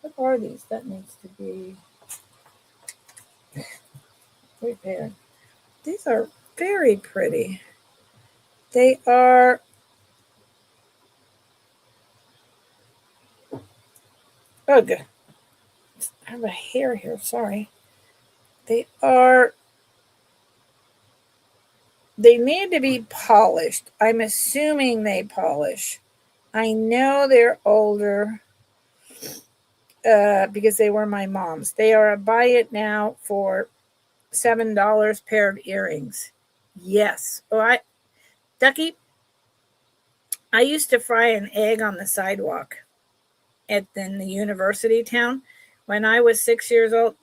What are these? That needs to be repaired. These are very pretty. They are, oh, good. I have a hair here, sorry. They need to be polished. I'm assuming they polish. I know they're older because they were my mom's. They are a buy it now for $7 pair of earrings. Yes. Oh, Ducky, I used to fry an egg on the sidewalk in the university town when I was 6 years old.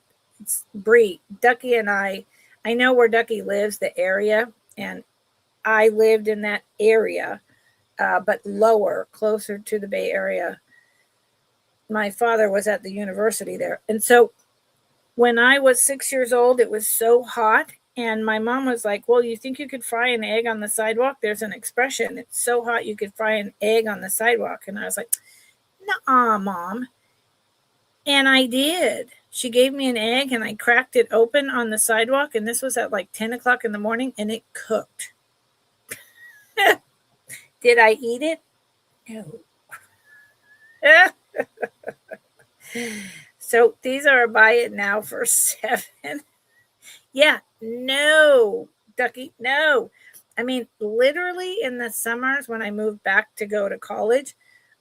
Bree, Ducky, and I know where Ducky lives, the area, and I lived in that area, but lower, closer to the Bay Area. My father was at the university there. And so when I was 6 years old, it was so hot. And my mom was like, well, you think you could fry an egg on the sidewalk? There's an expression. It's so hot you could fry an egg on the sidewalk. And I was like, nuh-uh, Mom. And I did. She gave me an egg and I cracked it open on the sidewalk. And this was at like 10 o'clock in the morning and it cooked. Did I eat it? No. So these are a buy it now for $7. Yeah, no, Ducky, no. I mean, literally in the summers when I moved back to go to college,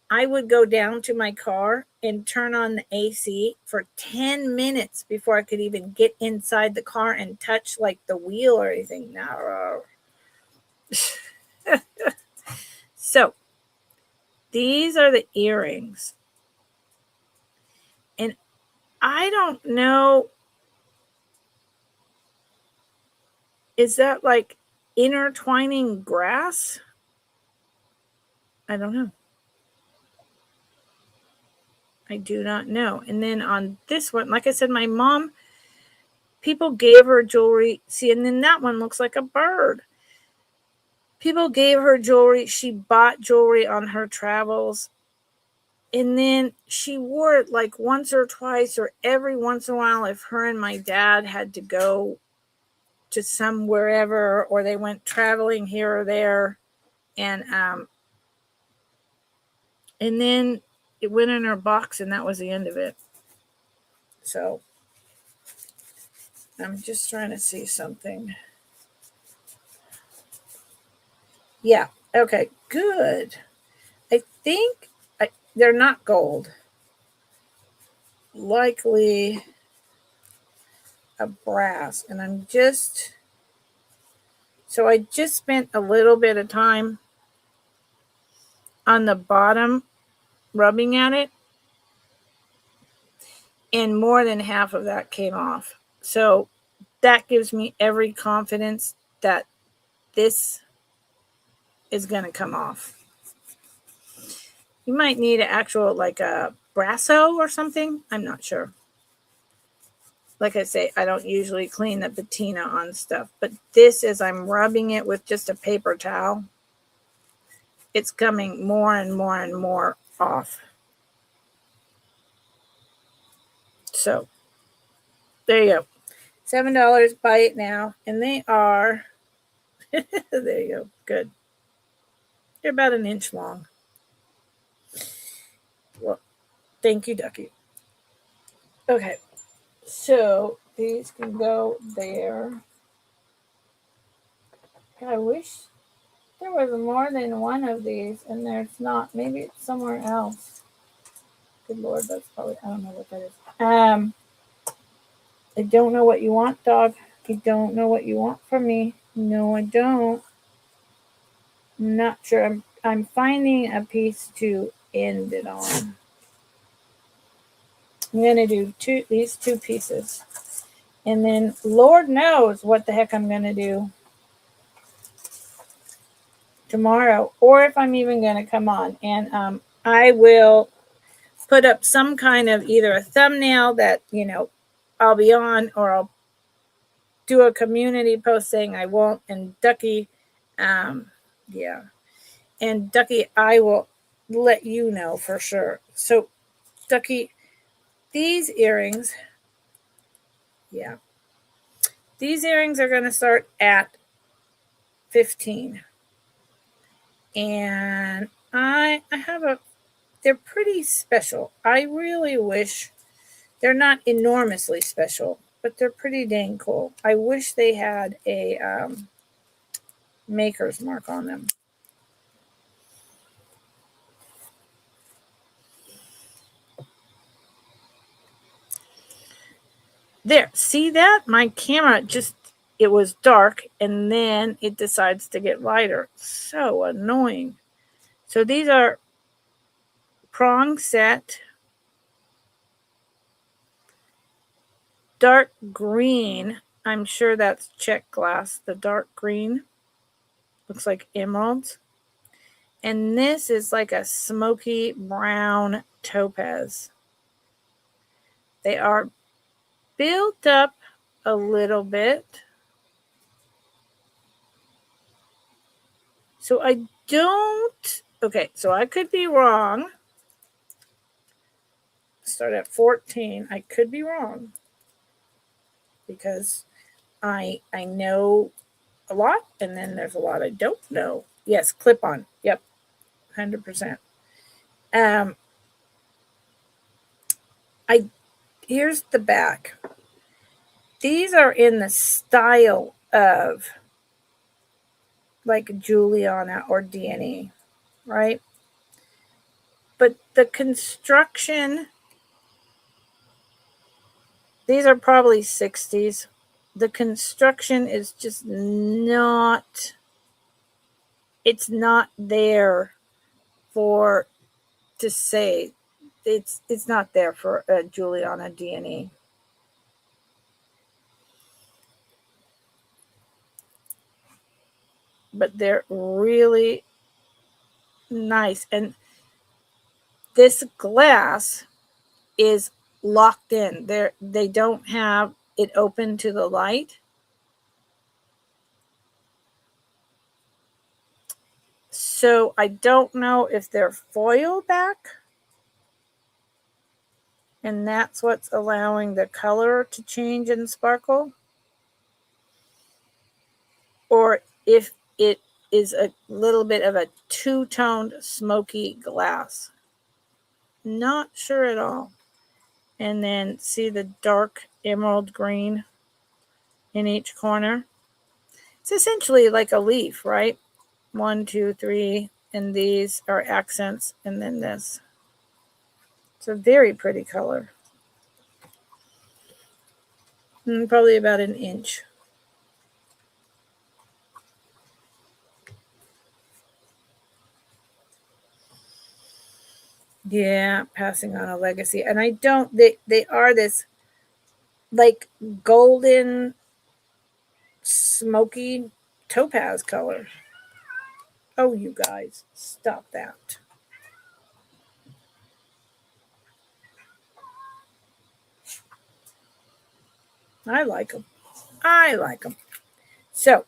I would go down to my car and turn on the AC for 10 minutes before I could even get inside the car and touch like the wheel or anything. No. So these are the earrings. And I don't know, is that like intertwining grass? I don't know. I do not know. And then on this one, like I said, my mom, people gave her jewelry. See, and then that one looks like a bird. People gave her jewelry. She bought jewelry on her travels. And then she wore it like once or twice or every once in a while if her and my dad had to go to some wherever or they went traveling here or there. And then it went in her box and that was the end of it. So I'm just trying to see something. Yeah. Okay. Good. I think they're not gold. Likely a brass. And I just spent a little bit of time on the bottom rubbing at it. And more than half of that came off. So that gives me every confidence that this is going to come off. You might need an actual, like a brasso or something. I'm not sure. Like I say, I don't usually clean the patina on stuff. But this, as I'm rubbing it with just a paper towel, it's coming more and more and more off. So there you go. $7. Buy it now. And they are, there you go. Good. They're about an inch long. Well, thank you, Ducky. Okay. So these can go there. I wish there was more than one of these, and there's not. Maybe it's somewhere else. Good Lord, that's probably, I don't know what that is. I don't know what you want, dog. I don't know what you want from me. No, I don't. I'm not sure. I'm finding a piece to end it on. I'm gonna do these two pieces, and then Lord knows what the heck I'm gonna do tomorrow, or if I'm even gonna come on, and I will put up some kind of either a thumbnail that I'll be on, or I'll do a community post saying I won't. And Ducky, yeah, and Ducky, I will let you know for sure. So Ducky, these earrings, yeah, these earrings are going to start at 15, and I have they're pretty special. I really wish, they're not enormously special, but they're pretty dang cool. I wish they had a maker's mark on them. There, see that? My camera just, it was dark and then it decides to get lighter. So annoying. So these are prong set, dark green. I'm sure that's check glass. The dark green looks like emeralds. And this is like a smoky brown topaz. They are built up a little bit. So I don't, okay, so I could be wrong. Start at 14. I could be wrong because I know a lot, and then there's a lot I don't know. Yes, clip on. Yep, 100%. Here's the back. These are in the style of like Juliana or Danny, right? But the construction, these are probably 60s. The construction is just not, it's not there for, to say, it's not there for Juliana DNA. But they're really nice. And this glass is locked in. They don't have it open to the light. So I don't know if they're foil back, and that's what's allowing the color to change and sparkle, or if it is a little bit of a two-toned smoky glass. Not sure at all. And then see the dark emerald green in each corner. It's essentially like a leaf, right? 1, 2, 3, and these are accents, and then this. It's a very pretty color. And probably about an inch. Yeah, passing on a legacy. And I don't, they are this like golden smoky topaz color. Oh, you guys, stop that. I like them. I like them. So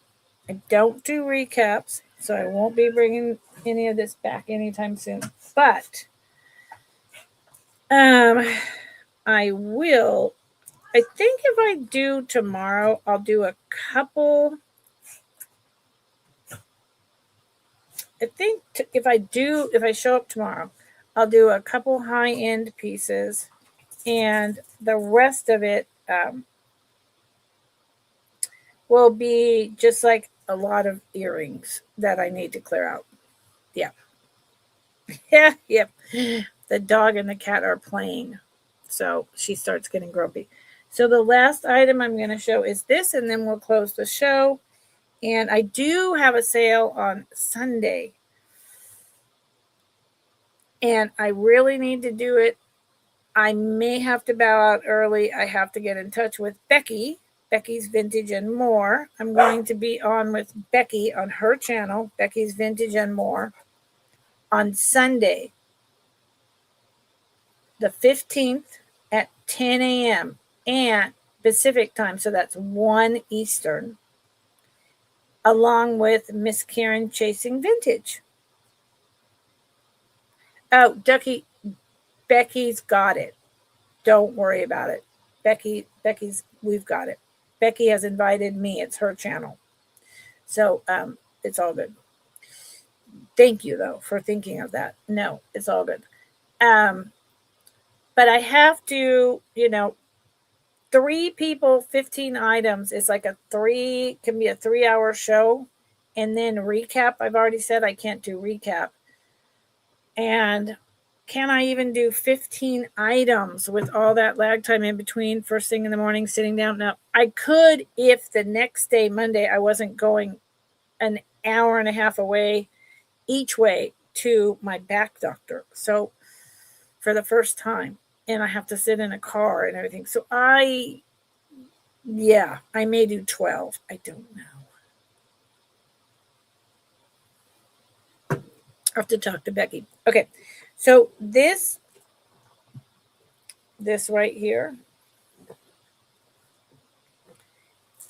I don't do recaps, so I won't be bringing any of this back anytime soon. But I will. I think if I do tomorrow, I'll do a couple. I think if I show up tomorrow, I'll do a couple high-end pieces, and the rest of it will be just like a lot of earrings that I need to clear out. Yeah. Yeah, yep. The dog and the cat are playing. So she starts getting grumpy. So the last item I'm going to show is this, and then we'll close the show. And I do have a sale on Sunday. And I really need to do it. I may have to bow out early. I have to get in touch with Becky, Becky's Vintage and More. I'm going to be on with Becky on her channel, Becky's Vintage and More, on Sunday, the 15th at 10 a.m. and Pacific time, so that's 1 Eastern, along with Miss Karen Chasing Vintage. Oh, Ducky, Becky's got it. Don't worry about it. We've got it. Becky has invited me. It's her channel. So it's all good. Thank you, though, for thinking of that. No, it's all good. But I have to, 3 people, 15 items is like can be a 3-hour show. And then recap. I've already said I can't do recap. And can I even do 15 items with all that lag time in between, first thing in the morning, sitting down? Now, I could if the next day, Monday, I wasn't going an hour and a half away each way to my back doctor. So for the first time, and I have to sit in a car and everything. So I may do 12. I don't know. I have to talk to Becky. Okay. So this right here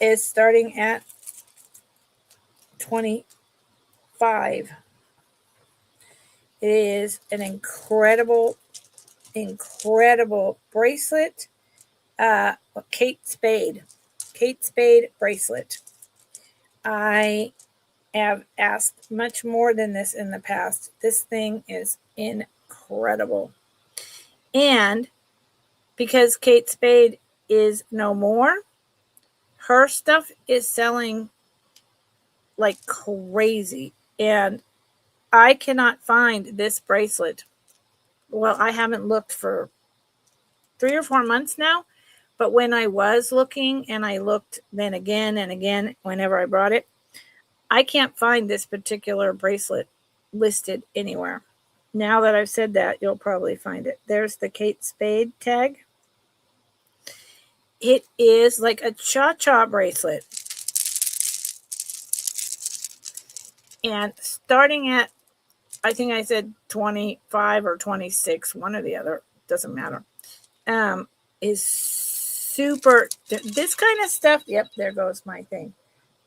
is starting at $25. It is an incredible bracelet. Kate Spade bracelet. I have asked much more than this in the past. This thing is incredible. And because Kate Spade is no more, her stuff is selling like crazy. And I cannot find this bracelet. Well, I haven't looked for 3 or 4 months now. But when I was looking, and I looked then again and again whenever I brought it, I can't find this particular bracelet listed anywhere. Now that I've said that, you'll probably find it. There's the Kate Spade tag. It is like a cha-cha bracelet. And starting at, I think I said 25 or 26, one or the other, doesn't matter, is super. This kind of stuff, yep, there goes my thing.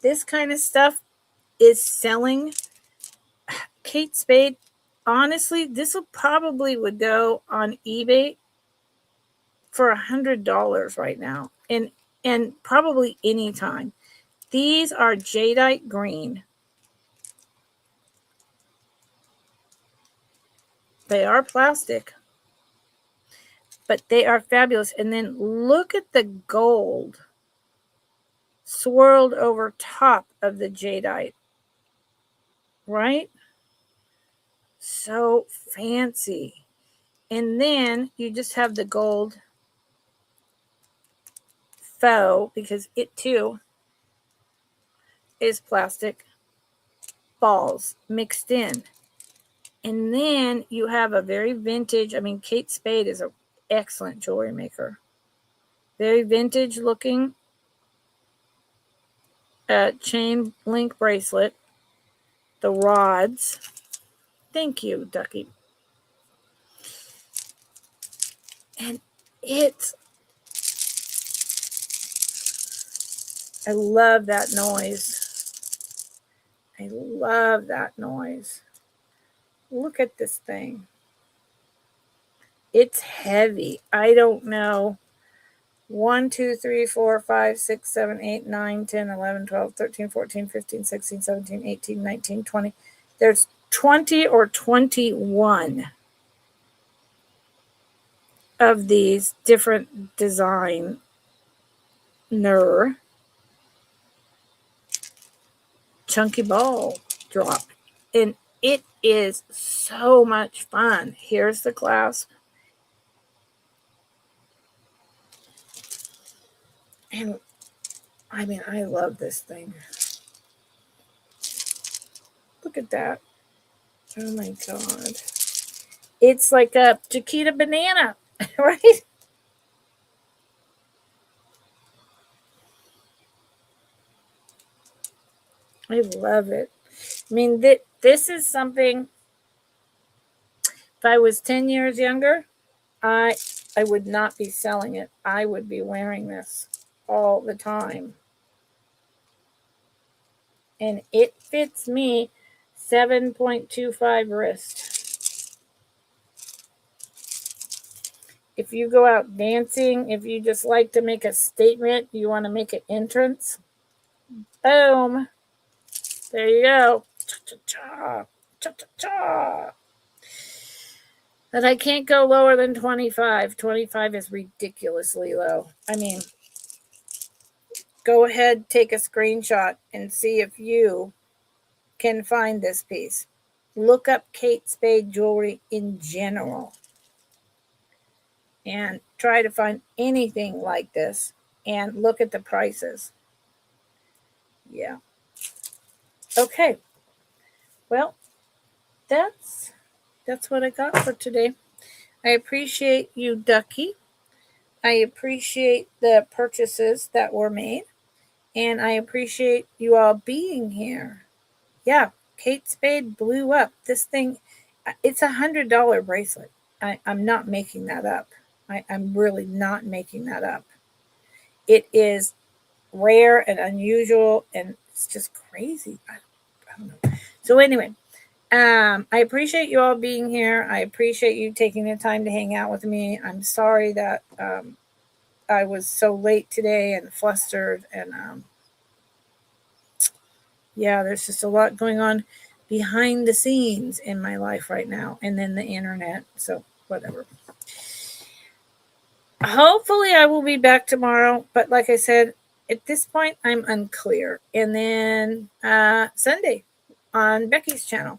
This kind of stuff is selling. Kate Spade, honestly, this will probably would go on eBay for $100 right now, and probably any time. These are jadeite green. They are plastic, but they are fabulous. And then look at the gold swirled over top of the jadeite, right? So fancy. And then you just have the gold faux, because it too is plastic balls mixed in. And then you have a very vintage, Kate Spade is an excellent jewelry maker. Very vintage looking chain link bracelet. The rods. Thank you, Ducky. And I love that noise. I love that noise. Look at this thing. It's heavy. I don't know. 1, 2, 3, 4, 5, 6, 7, 8, 9, 10, 11, 12, 13, 14, 15, 16, 17, 18, 19, 20. There's 20 or 21 of these different designer chunky ball drop. And it is so much fun. Here's the clasp. And I mean, I love this thing. Look at that. Oh my God. It's like a Chiquita banana, right? I love it. I mean, this is something, if I was 10 years younger, I would not be selling it. I would be wearing this all the time. And it fits me 7.25 wrist. If you go out dancing, if you just like to make a statement, you want to make an entrance, boom. There you go. Cha-cha-cha. Cha-cha-cha. But I can't go lower than 25. 25 is ridiculously low. I mean, go ahead, take a screenshot and see if you can find this piece. Look up Kate Spade jewelry in general and try to find anything like this and look at the prices. Yeah. Okay. Well, that's what I got for today. I appreciate you, Ducky. I appreciate the purchases that were made. And I appreciate you all being here. Yeah, Kate Spade blew up. This thing, it's $100 bracelet. I'm not making that up. I'm really not making that up. It is rare and unusual, and it's just crazy. I don't know. So anyway, I appreciate you all being here. I appreciate you taking the time to hang out with me. I'm sorry that I was so late today and flustered, and yeah, there's just a lot going on behind the scenes in my life right now, and then the internet. So whatever. Hopefully I will be back tomorrow, but like I said, at this point I'm unclear. And then Sunday on Becky's channel.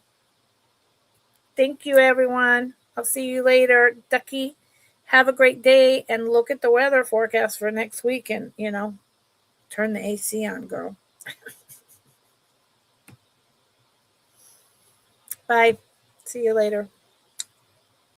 Thank you, everyone. I'll see you later. Ducky, have a great day, and look at the weather forecast for next week, and turn the AC on, girl. Bye. See you later.